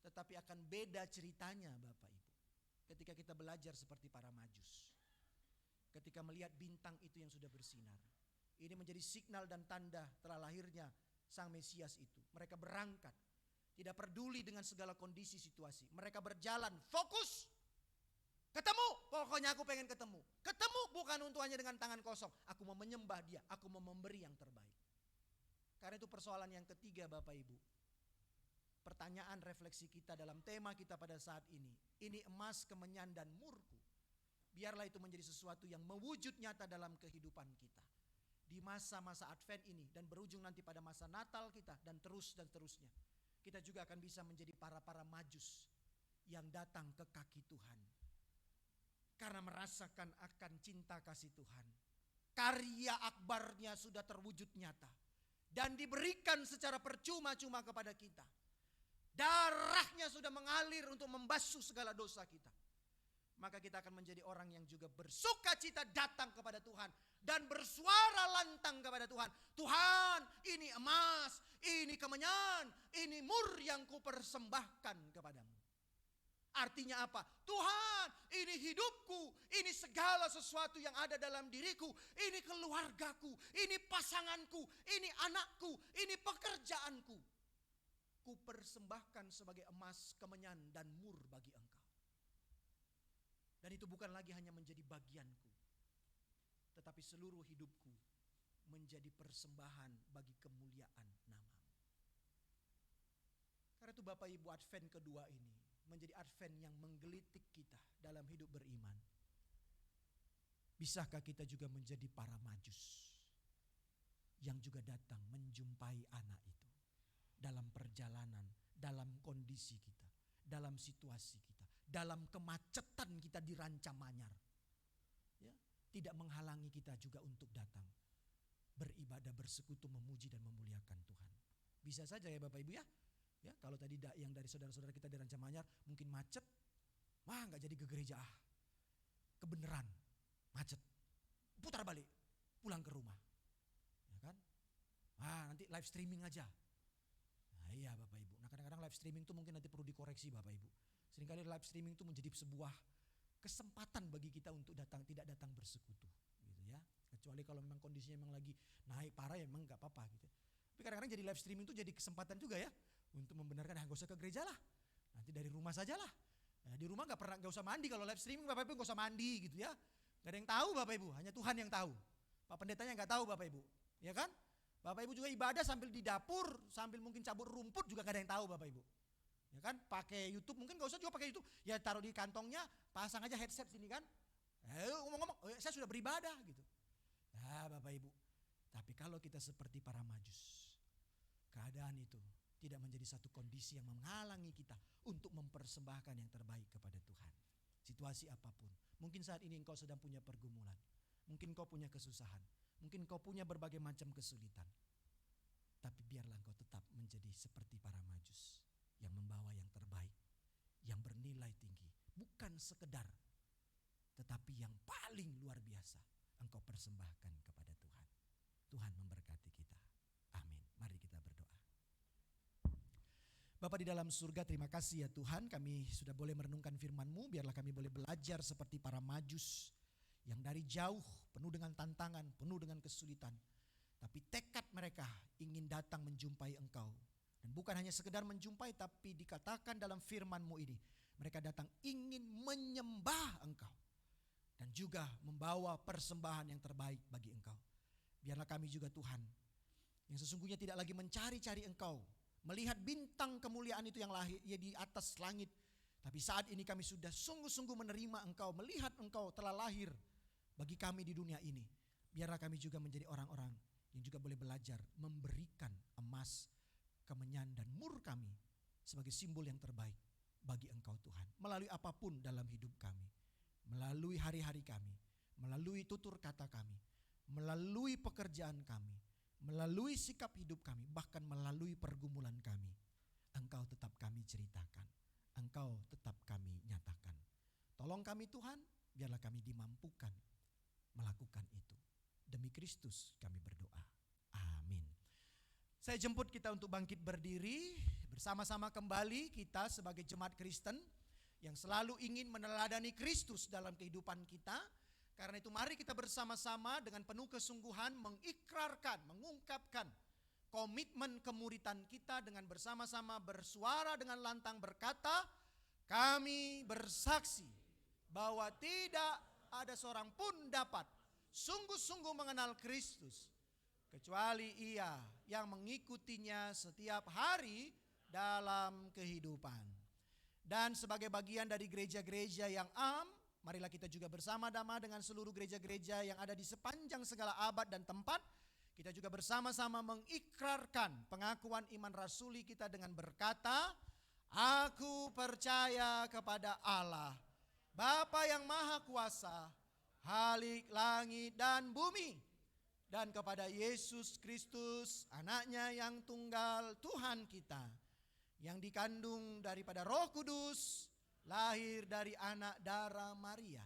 Tetapi akan beda ceritanya Bapak Ibu, ketika kita belajar seperti para Majus. Ketika melihat bintang itu yang sudah bersinar. Ini menjadi signal dan tanda telah lahirnya Sang Mesias itu. Mereka berangkat, tidak peduli dengan segala kondisi situasi. Mereka berjalan, fokus. Ketemu, pokoknya aku pengen ketemu. Ketemu bukan untuk hanya dengan tangan kosong. Aku mau menyembah dia, aku mau memberi yang terbaik. Karena itu persoalan yang ketiga Bapak Ibu. Pertanyaan refleksi kita dalam tema kita pada saat ini. Ini emas, kemenyan dan murku. Biarlah itu menjadi sesuatu yang mewujud nyata dalam kehidupan kita. Di masa-masa Advent ini dan berujung nanti pada masa Natal kita dan terusnya. Kita juga akan bisa menjadi para Majus yang datang ke kaki Tuhan. Karena merasakan akan cinta kasih Tuhan. Karya akbarnya sudah terwujud nyata. Dan diberikan secara percuma-cuma kepada kita. Darahnya sudah mengalir untuk membasuh segala dosa kita. Maka kita akan menjadi orang yang juga bersuka cita datang kepada Tuhan. Dan bersuara lantang kepada Tuhan. Tuhan, ini emas, ini kemenyan, ini mur yang kupersembahkan kepadamu. Artinya apa? Tuhan, ini hidupku, ini segala sesuatu yang ada dalam diriku, ini keluargaku, ini pasanganku, ini anakku, ini pekerjaanku. Kupersembahkan sebagai emas, kemenyan dan mur bagi Engkau. Dan itu bukan lagi hanya menjadi bagianku, tetapi seluruh hidupku menjadi persembahan bagi kemuliaan nama-Mu. Karena itu Bapak Ibu, Advent kedua ini menjadi Advent yang menggelitik kita dalam hidup beriman. Bisakah kita juga menjadi para Majus yang juga datang menjumpai anak itu dalam perjalanan, dalam kondisi kita, dalam situasi kita, dalam kemacetan kita di Ranca Manyar. Ya, tidak menghalangi kita juga untuk datang beribadah, bersekutu, memuji dan memuliakan Tuhan. Bisa saja ya Bapak Ibu ya. Ya, kalau tadi yang dari saudara-saudara kita di Ranca Manyar mungkin macet, wah nggak jadi ke gereja kebenaran macet, putar balik, pulang ke rumah, ya kan? Nanti live streaming aja. Nah iya Bapak Ibu. Nah kadang-kadang live streaming itu mungkin nanti perlu dikoreksi Bapak Ibu. Seringkali live streaming itu menjadi sebuah kesempatan bagi kita untuk tidak datang bersekutu, gitu ya. Kecuali kalau memang kondisinya memang lagi naik parah ya memang nggak apa-apa gitu. Tapi kadang-kadang jadi live streaming itu jadi kesempatan juga ya. Untuk membenarkan, gak usah ke gereja lah, nanti dari rumah saja lah. Nah, di rumah gak usah mandi, kalau live streaming Bapak Ibu gak usah mandi gitu ya. Gak ada yang tahu Bapak Ibu, hanya Tuhan yang tahu. Pak pendetanya gak tahu Bapak Ibu, ya kan? Bapak Ibu juga ibadah sambil di dapur, sambil mungkin cabut rumput juga gak ada yang tahu Bapak Ibu. Ya kan, pakai YouTube, mungkin gak usah juga pakai YouTube. Ya taruh di kantongnya, pasang aja headset sini kan. Ngomong-ngomong, saya sudah beribadah gitu. Nah Bapak Ibu, tapi kalau kita seperti para Majus, keadaan itu tidak menjadi satu kondisi yang menghalangi kita untuk mempersembahkan yang terbaik kepada Tuhan. Situasi apapun. Mungkin saat ini engkau sedang punya pergumulan. Mungkin kau punya kesusahan. Mungkin kau punya berbagai macam kesulitan. Tapi biarlah engkau tetap menjadi seperti para Majus. Yang membawa yang terbaik. Yang bernilai tinggi. Bukan sekedar. Tetapi yang paling luar biasa. Engkau persembahkan kepada Tuhan. Tuhan memberkati kita. Amin. Mari kita berdoa. Bapa di dalam surga, terima kasih ya Tuhan, kami sudah boleh merenungkan firman-Mu, biarlah kami boleh belajar seperti para Majus yang dari jauh penuh dengan tantangan, penuh dengan kesulitan. Tapi tekad mereka ingin datang menjumpai Engkau. Dan bukan hanya sekedar menjumpai, tapi dikatakan dalam firman-Mu ini, mereka datang ingin menyembah Engkau. Dan juga membawa persembahan yang terbaik bagi Engkau. Biarlah kami juga Tuhan, Yang sesungguhnya tidak lagi mencari-cari Engkau, melihat bintang kemuliaan itu yang lahir ya di atas langit. Tapi saat ini kami sudah sungguh-sungguh menerima Engkau, melihat Engkau telah lahir bagi kami di dunia ini. Biarlah kami juga menjadi orang-orang yang juga boleh belajar memberikan emas, kemenyan dan mur kami sebagai simbol yang terbaik bagi Engkau Tuhan. Melalui apapun dalam hidup kami, melalui hari-hari kami, melalui tutur kata kami, melalui pekerjaan kami, melalui sikap hidup kami, bahkan melalui pergumulan kami. Engkau tetap kami ceritakan, Engkau tetap kami nyatakan. Tolong kami Tuhan, biarlah kami dimampukan melakukan itu. Demi Kristus kami berdoa. Amin. Saya jemput kita untuk bangkit berdiri. Bersama-sama kembali kita sebagai jemaat Kristen yang selalu ingin meneladani Kristus dalam kehidupan kita. Karena itu mari kita bersama-sama dengan penuh kesungguhan mengikrarkan, mengungkapkan komitmen kemuridan kita dengan bersama-sama bersuara dengan lantang berkata, kami bersaksi bahwa tidak ada seorang pun dapat sungguh-sungguh mengenal Kristus kecuali ia yang mengikutinya setiap hari dalam kehidupan. Dan sebagai bagian dari gereja-gereja yang marilah kita juga bersama-sama dengan seluruh gereja-gereja yang ada di sepanjang segala abad dan tempat. Kita juga bersama-sama mengikrarkan pengakuan iman rasuli kita dengan berkata, aku percaya kepada Allah, Bapa yang Maha Kuasa, Khalik langit dan bumi, dan kepada Yesus Kristus, anaknya yang tunggal Tuhan kita, yang dikandung daripada Roh Kudus, lahir dari anak darah Maria,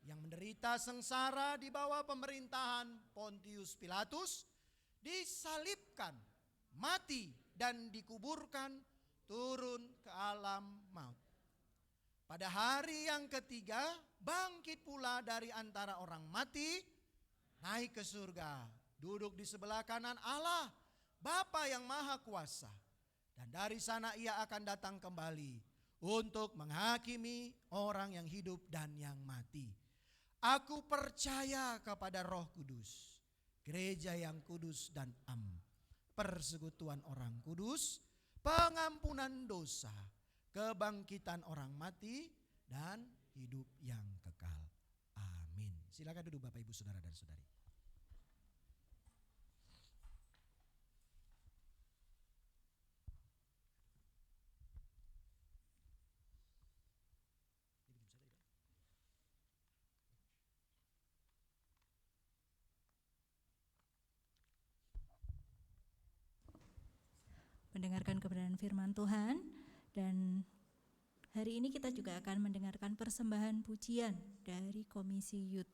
yang menderita sengsara di bawah pemerintahan Pontius Pilatus, disalibkan, mati dan dikuburkan, turun ke alam maut. Pada hari yang ketiga bangkit pula dari antara orang mati, naik ke surga, duduk di sebelah kanan Allah, Bapa yang Maha Kuasa. Dan dari sana ia akan datang kembali untuk menghakimi orang yang hidup dan yang mati. Aku percaya kepada Roh Kudus, gereja yang kudus dan persekutuan orang kudus, pengampunan dosa, kebangkitan orang mati, dan hidup yang kekal. Amin. Silakan duduk Bapak Ibu Saudara dan Saudari. Mendengarkan kebenaran firman Tuhan, dan hari ini kita juga akan mendengarkan persembahan pujian dari Komisi Youth.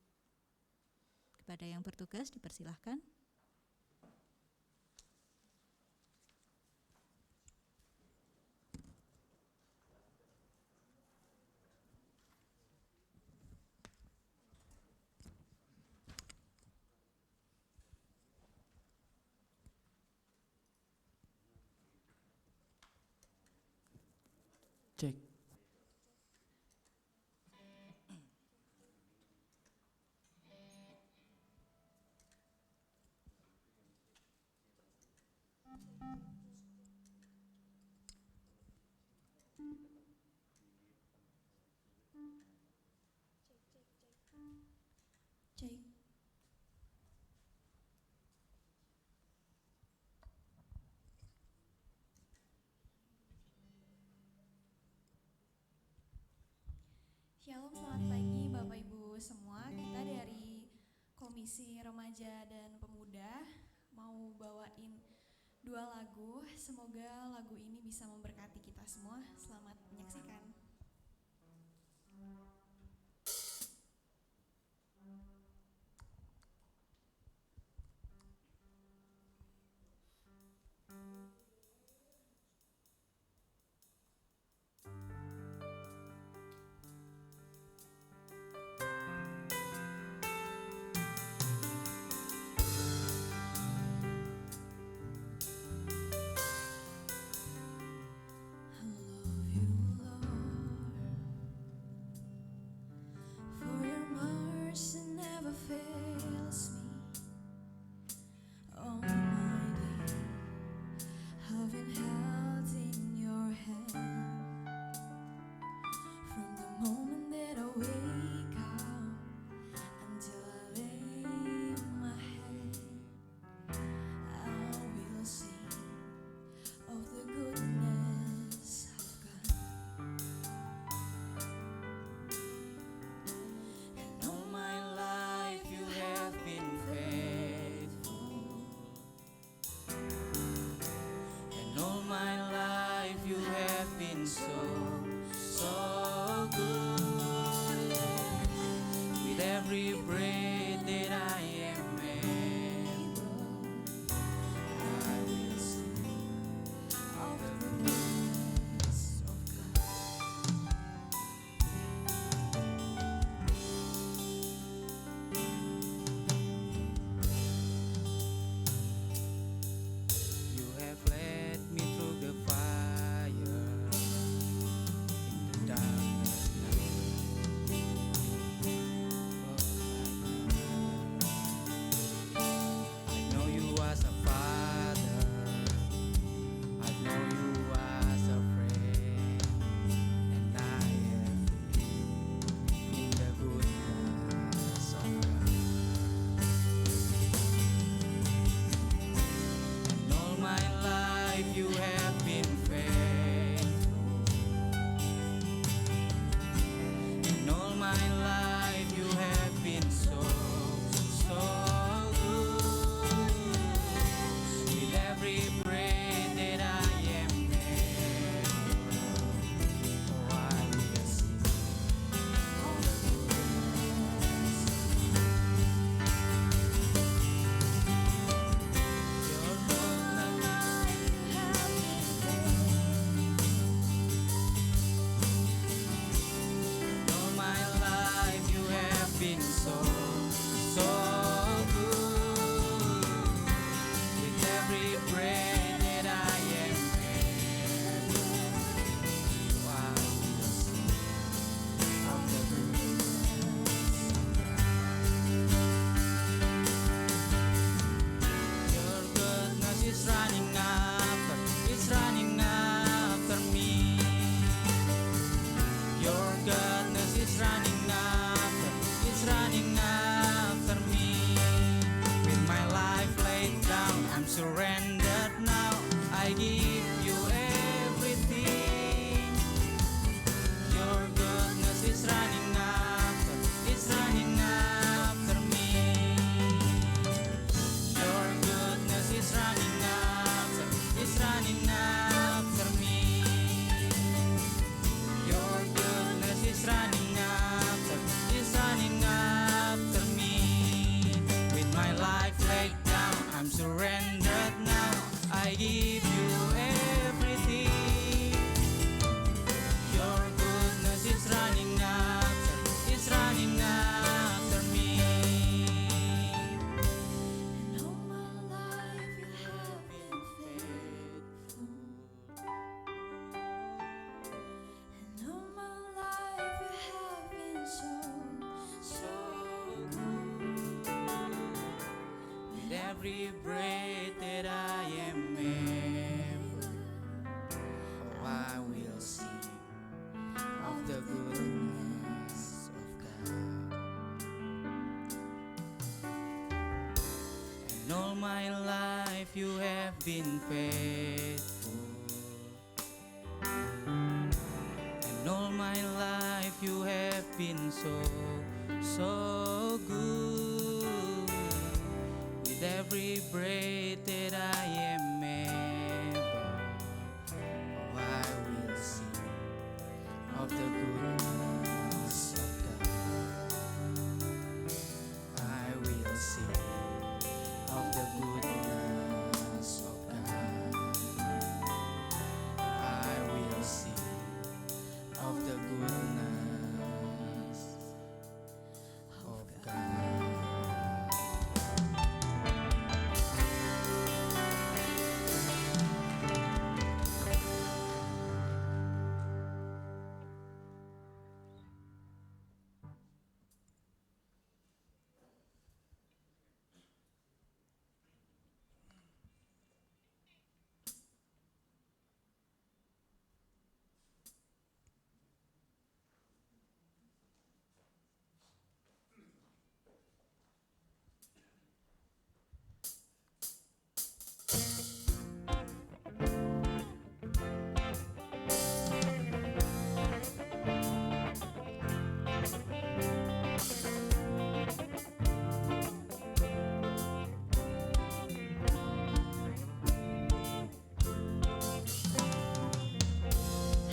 Kepada yang bertugas dipersilahkan. Cek. Cek. Shalom, selamat pagi Bapak Ibu semua. Kita dari Komisi Remaja dan Pemuda mau bawain 2 lagu. Semoga lagu ini bisa memberkati kita semua. Selamat menyaksikan. I love you, Lord. life you have been faithful. In all my life you have been so good. With every breath that I am able, oh, I will sing all the goodness. Your all my life you have been so good. With every breath that I am able, I will sing of the goodness of God. Your goodness is running after me. Your goodness is running after me. With my life laid down, I'm surrendered now. I give you everything. Your goodness is running after me. Your goodness is running after me. Your goodness is running after me. With my life laid down, I'm surrendered now. I give you everything. Your goodness is running after me. And all my life you have been faithful. And all my life you have been so good. With every breath that I am able, oh, I will sing of the goodness of God. And all my life you have been faithful. And all my life you have been so good. With every breath that I am able, oh, I will sing of the goodness of God. I will sing of the goodness of God. I will sing of the goodness of God.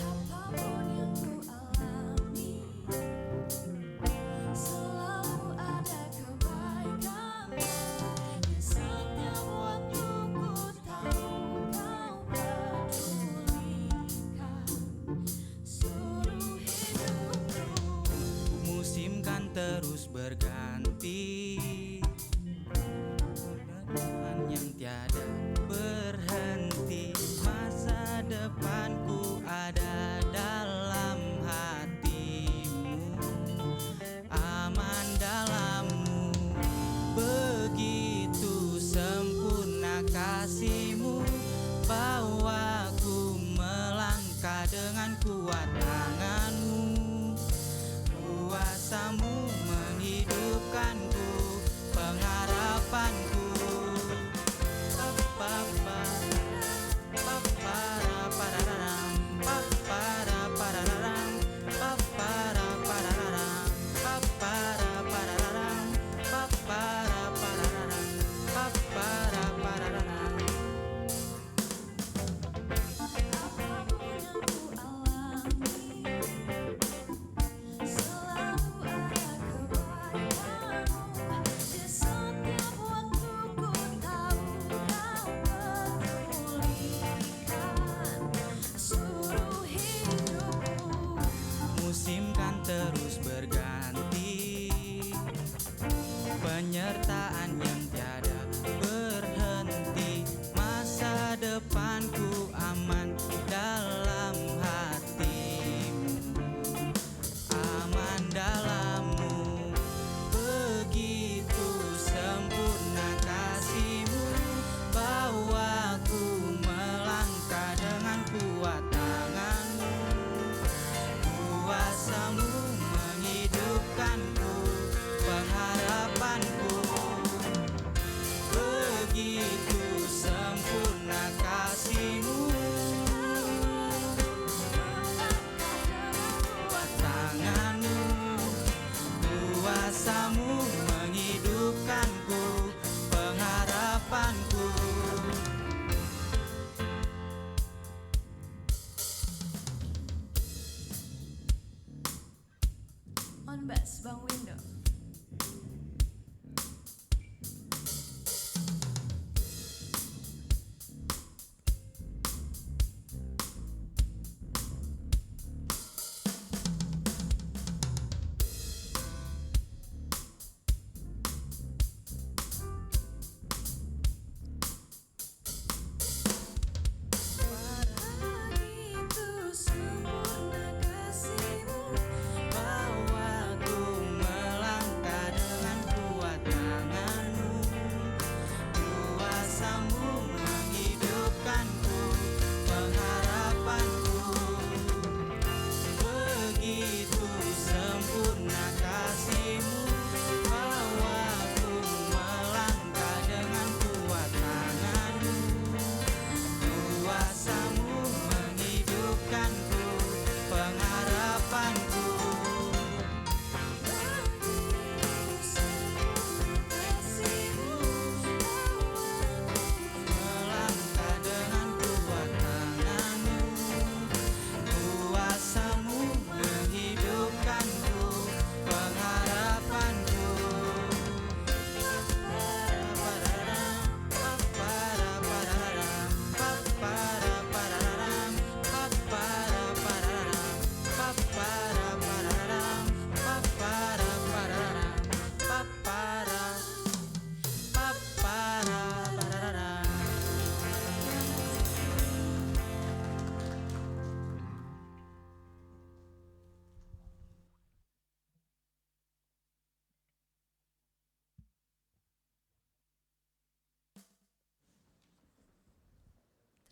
Apapun yang ku alami, selalu ada kebaikanmu. Di setiap waktu ku tahu kau pedulikan seluruh hidupku. Musim kan terus berganti, Tuhan yang tiada berhenti. Masa depanku ada dalam hatimu, aman dalammu. Begitu sempurna kasih-Mu, bawaku melangkah dengan kuat tangan-Mu. Kuasa-Mu menghidupkanku, pengharapanku. Papa, Papa,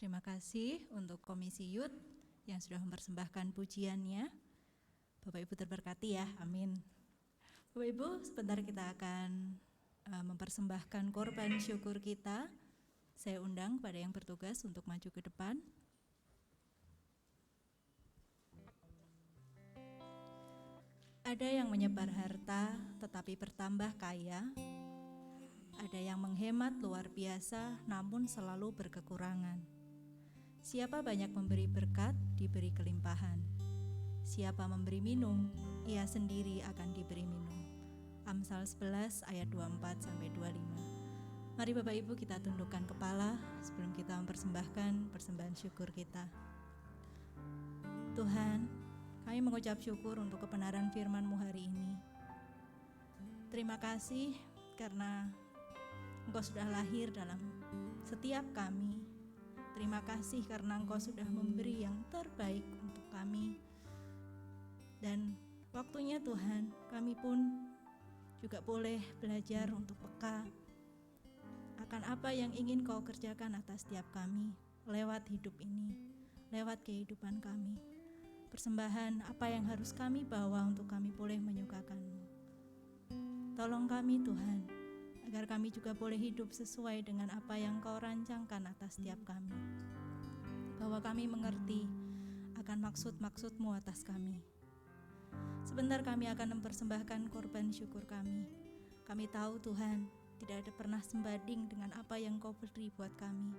Terima kasih untuk Komisi Youth yang sudah mempersembahkan pujiannya. Bapak Ibu terberkati ya, amin. Bapak Ibu, sebentar kita akan mempersembahkan korban syukur kita. Saya undang pada yang bertugas untuk maju ke depan. Ada yang menyebar harta tetapi bertambah kaya. Ada yang menghemat luar biasa namun selalu berkekurangan. Siapa banyak memberi berkat, diberi kelimpahan. Siapa memberi minum, ia sendiri akan diberi minum. Amsal 11 ayat 24-25. Mari Bapak Ibu kita tundukkan kepala sebelum kita mempersembahkan persembahan syukur kita. Tuhan, kami mengucap syukur untuk kebenaran firman-Mu hari ini. Terima kasih karena Engkau sudah lahir dalam setiap kami. Terima kasih karena Engkau sudah memberi yang terbaik untuk kami. Dan waktunya Tuhan, kami pun juga boleh belajar untuk peka akan apa yang ingin Kau kerjakan atas setiap kami lewat hidup ini, lewat kehidupan kami. Persembahan apa yang harus kami bawa untuk kami boleh menyukakan-Mu. Tolong kami Tuhan, agar kami juga boleh hidup sesuai dengan apa yang Kau rancangkan atas setiap kami. Bahwa kami mengerti akan maksud-maksud-Mu atas kami. Sebentar kami akan mempersembahkan korban syukur kami. Kami tahu Tuhan, tidak ada pernah sebanding dengan apa yang Kau beri buat kami.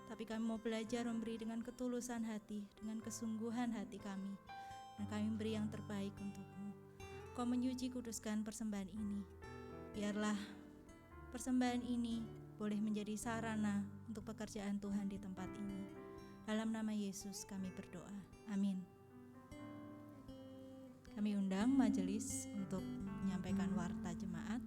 Tapi kami mau belajar memberi dengan ketulusan hati, dengan kesungguhan hati kami. Dan kami memberi yang terbaik untuk-Mu. Kau menyuci kuduskan persembahan ini. Biarlah persembahan ini boleh menjadi sarana untuk pekerjaan Tuhan di tempat ini. Dalam nama Yesus kami berdoa. Amin. Kami undang majelis untuk menyampaikan warta jemaat.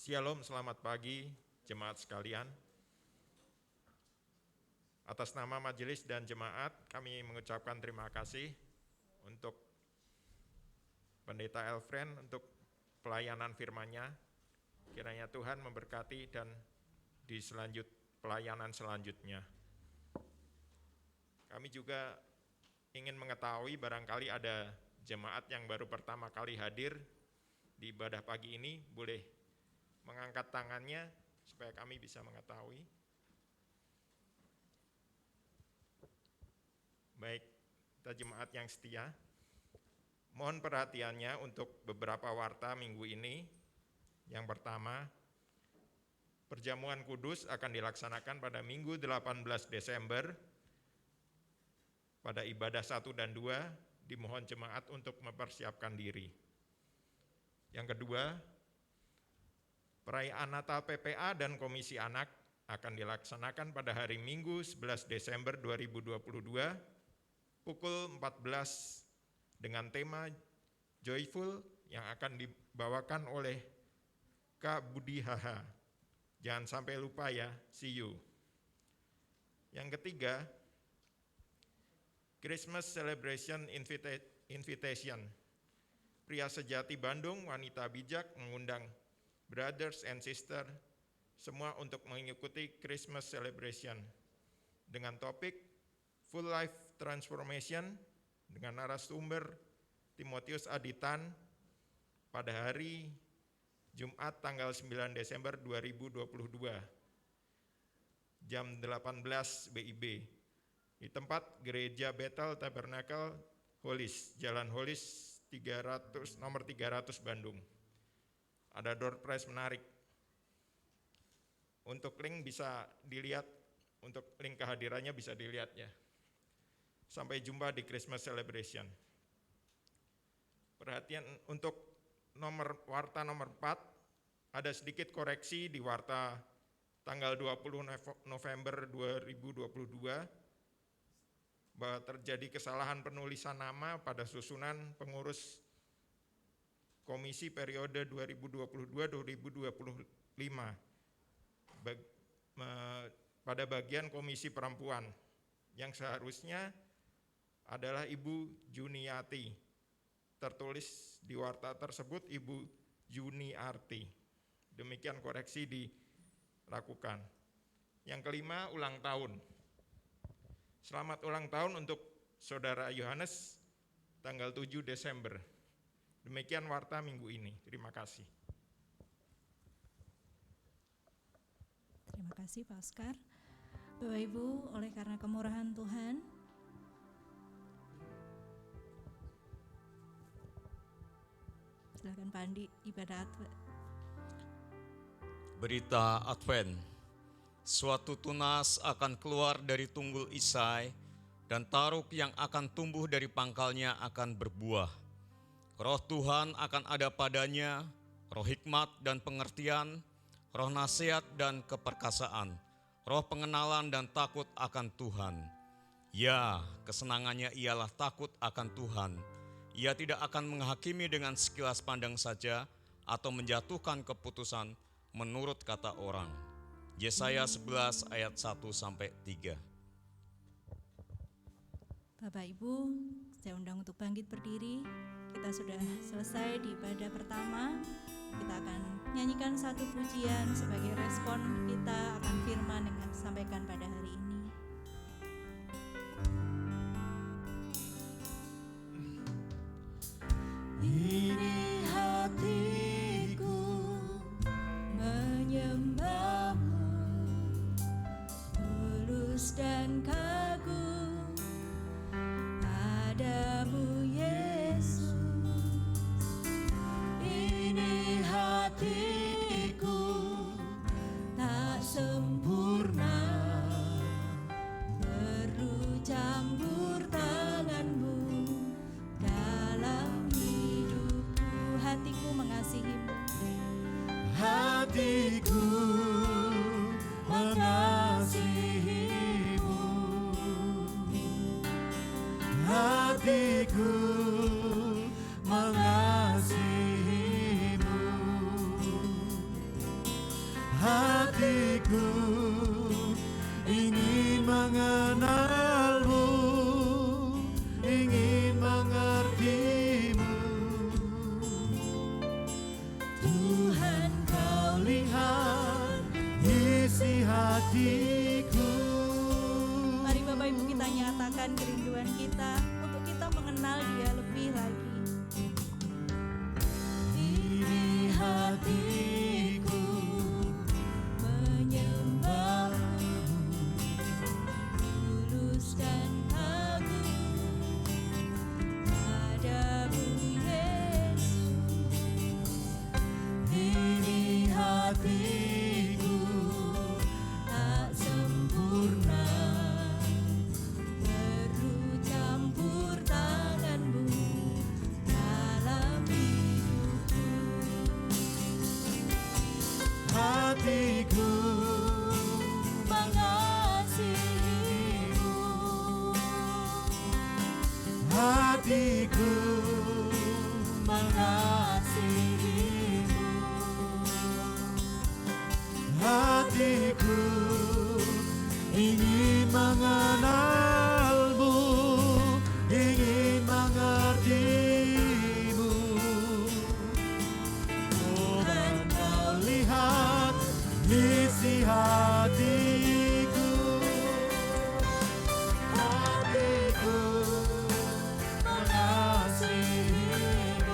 Shalom, selamat pagi jemaat sekalian. Atas nama majelis dan jemaat kami mengucapkan terima kasih untuk Pendeta Elfren untuk pelayanan firman-Nya. Kiranya Tuhan memberkati dan di pelayanan selanjutnya. Kami juga ingin mengetahui barangkali ada jemaat yang baru pertama kali hadir di ibadah pagi ini, boleh mengangkat tangannya supaya kami bisa mengetahui. Baik, kita jemaat yang setia, mohon perhatiannya untuk beberapa warta minggu ini. Yang pertama, perjamuan kudus akan dilaksanakan pada Minggu 18 Desember pada ibadah 1 dan 2, dimohon jemaat untuk mempersiapkan diri. Yang kedua, perayaan Natal PPA dan Komisi Anak akan dilaksanakan pada hari Minggu 11 Desember 2022 pukul 14 dengan tema Joyful yang akan dibawakan oleh Kak Budi Haha. Jangan sampai lupa ya, see you. Yang ketiga, Christmas Celebration Invitation. Pria Sejati Bandung, Wanita Bijak mengundang brothers and sister semua untuk mengikuti Christmas celebration dengan topik Full Life Transformation dengan narasumber Timotius Aditan pada hari Jumat tanggal 9 Desember 2022 jam 18 WIB di tempat Gereja Bethel Tabernacle Holis, Jalan Holis nomor 300 Bandung. Ada door prize menarik. Untuk link bisa dilihat, untuk link kehadirannya bisa dilihat ya. Sampai jumpa di Christmas Celebration. Perhatian untuk warta nomor 4, ada sedikit koreksi di warta tanggal 20 November 2022 bahwa terjadi kesalahan penulisan nama pada susunan pengurus komisi periode 2022-2025 pada bagian komisi perempuan yang seharusnya adalah Ibu Juniati. Tertulis di warta tersebut Ibu Juniarti. Demikian koreksi dilakukan. Yang kelima, ulang tahun. Selamat ulang tahun untuk Saudara Yohanes tanggal 7 Desember. Demikian warta minggu ini. Terima kasih. Terima kasih Pak Oscar. Bapak Ibu, oleh karena kemurahan Tuhan, silakan Pak Andi, ibadah Advent. Berita Advent. Suatu tunas akan keluar dari tunggul Isai, dan taruk yang akan tumbuh dari pangkalnya akan berbuah. Roh Tuhan akan ada padanya, roh hikmat dan pengertian, roh nasihat dan keperkasaan, roh pengenalan dan takut akan Tuhan. Ya, kesenangannya ialah takut akan Tuhan. Ia tidak akan menghakimi dengan sekilas pandang saja atau menjatuhkan keputusan menurut kata orang. Yesaya 11 ayat 1-3. Bapak Ibu, saya undang untuk bangkit berdiri. Kita sudah selesai di ibadah pertama. Kita akan nyanyikan satu pujian sebagai respon kita akan firman yang disampaikan pada hari ini. Ini hatiku menyembahmu, tulus dan kagum padamu Yesus. Ini hatiku tak sempurna, perlu campur tanganmu dalam hidupku. Hatiku mengasihimu, hatiku mengasihimu, hatiku mengasihimu, hatiku ingin mengenalmu, ingin mengertimu. Tuhan, kau lihat isi hatiku. Mari Bapak Ibu kita nyatakan kerinduan kita untuk kita mengenal Dia lebih lagi. Ini hatiku menyembahmu, Tulus dan kagum padamu Yesus. ini hatiku tak sempurna, Perlu campur tanganmu dalam hidupku. hatiku mengasihimu, hatiku mengasihimu, hatiku ingin mengenalmu, ingin mengertimu. Tuhan, kau lihat isi hatiku, hatiku mengasihimu.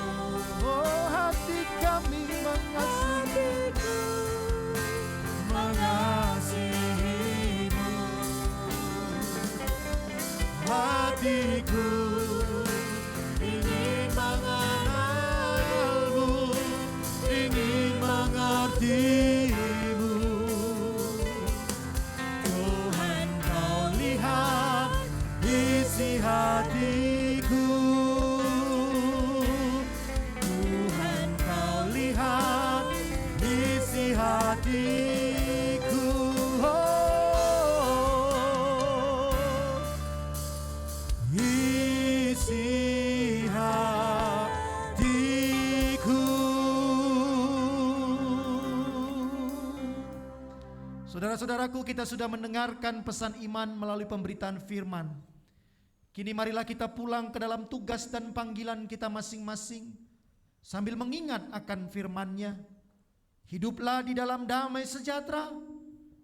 Oh, hati kami mengasihimu, mengasihimu. Hatiku ingin mengenalmu, ingin mengertimu. Tuhan, kau lihat isi hatiku. Tuhan, kau lihat isi hatiku. Oh, isi hatiku. Saudara-saudaraku, kita sudah mendengarkan pesan iman melalui pemberitaan firman. Kini marilah kita pulang ke dalam tugas dan panggilan kita masing-masing sambil mengingat akan firman-Nya. Hiduplah di dalam damai sejahtera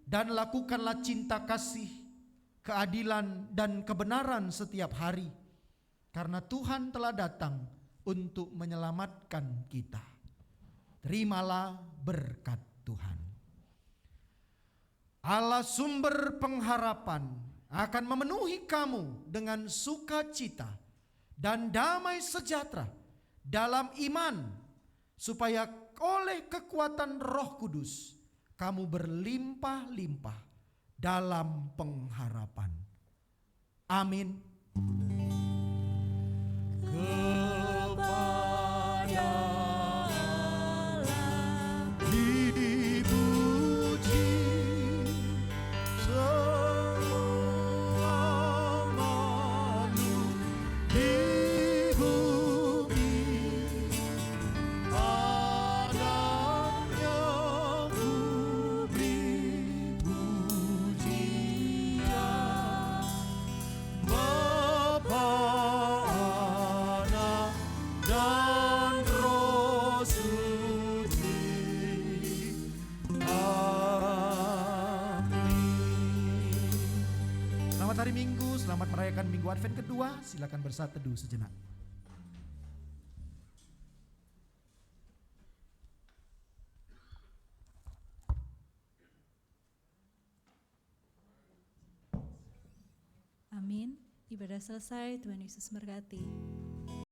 dan lakukanlah cinta kasih, keadilan dan kebenaran setiap hari, karena Tuhan telah datang untuk menyelamatkan kita. Terimalah berkat Tuhan. Allah sumber pengharapan akan memenuhi kamu dengan sukacita dan damai sejahtera dalam iman, supaya oleh kekuatan Roh Kudus kamu berlimpah-limpah dalam pengharapan. Amin. Selamat hari Minggu, selamat merayakan Minggu Advent kedua. Silakan bersatu teduh sejenak. Amin. Ibadah selesai, Tuhan Yesus berkati.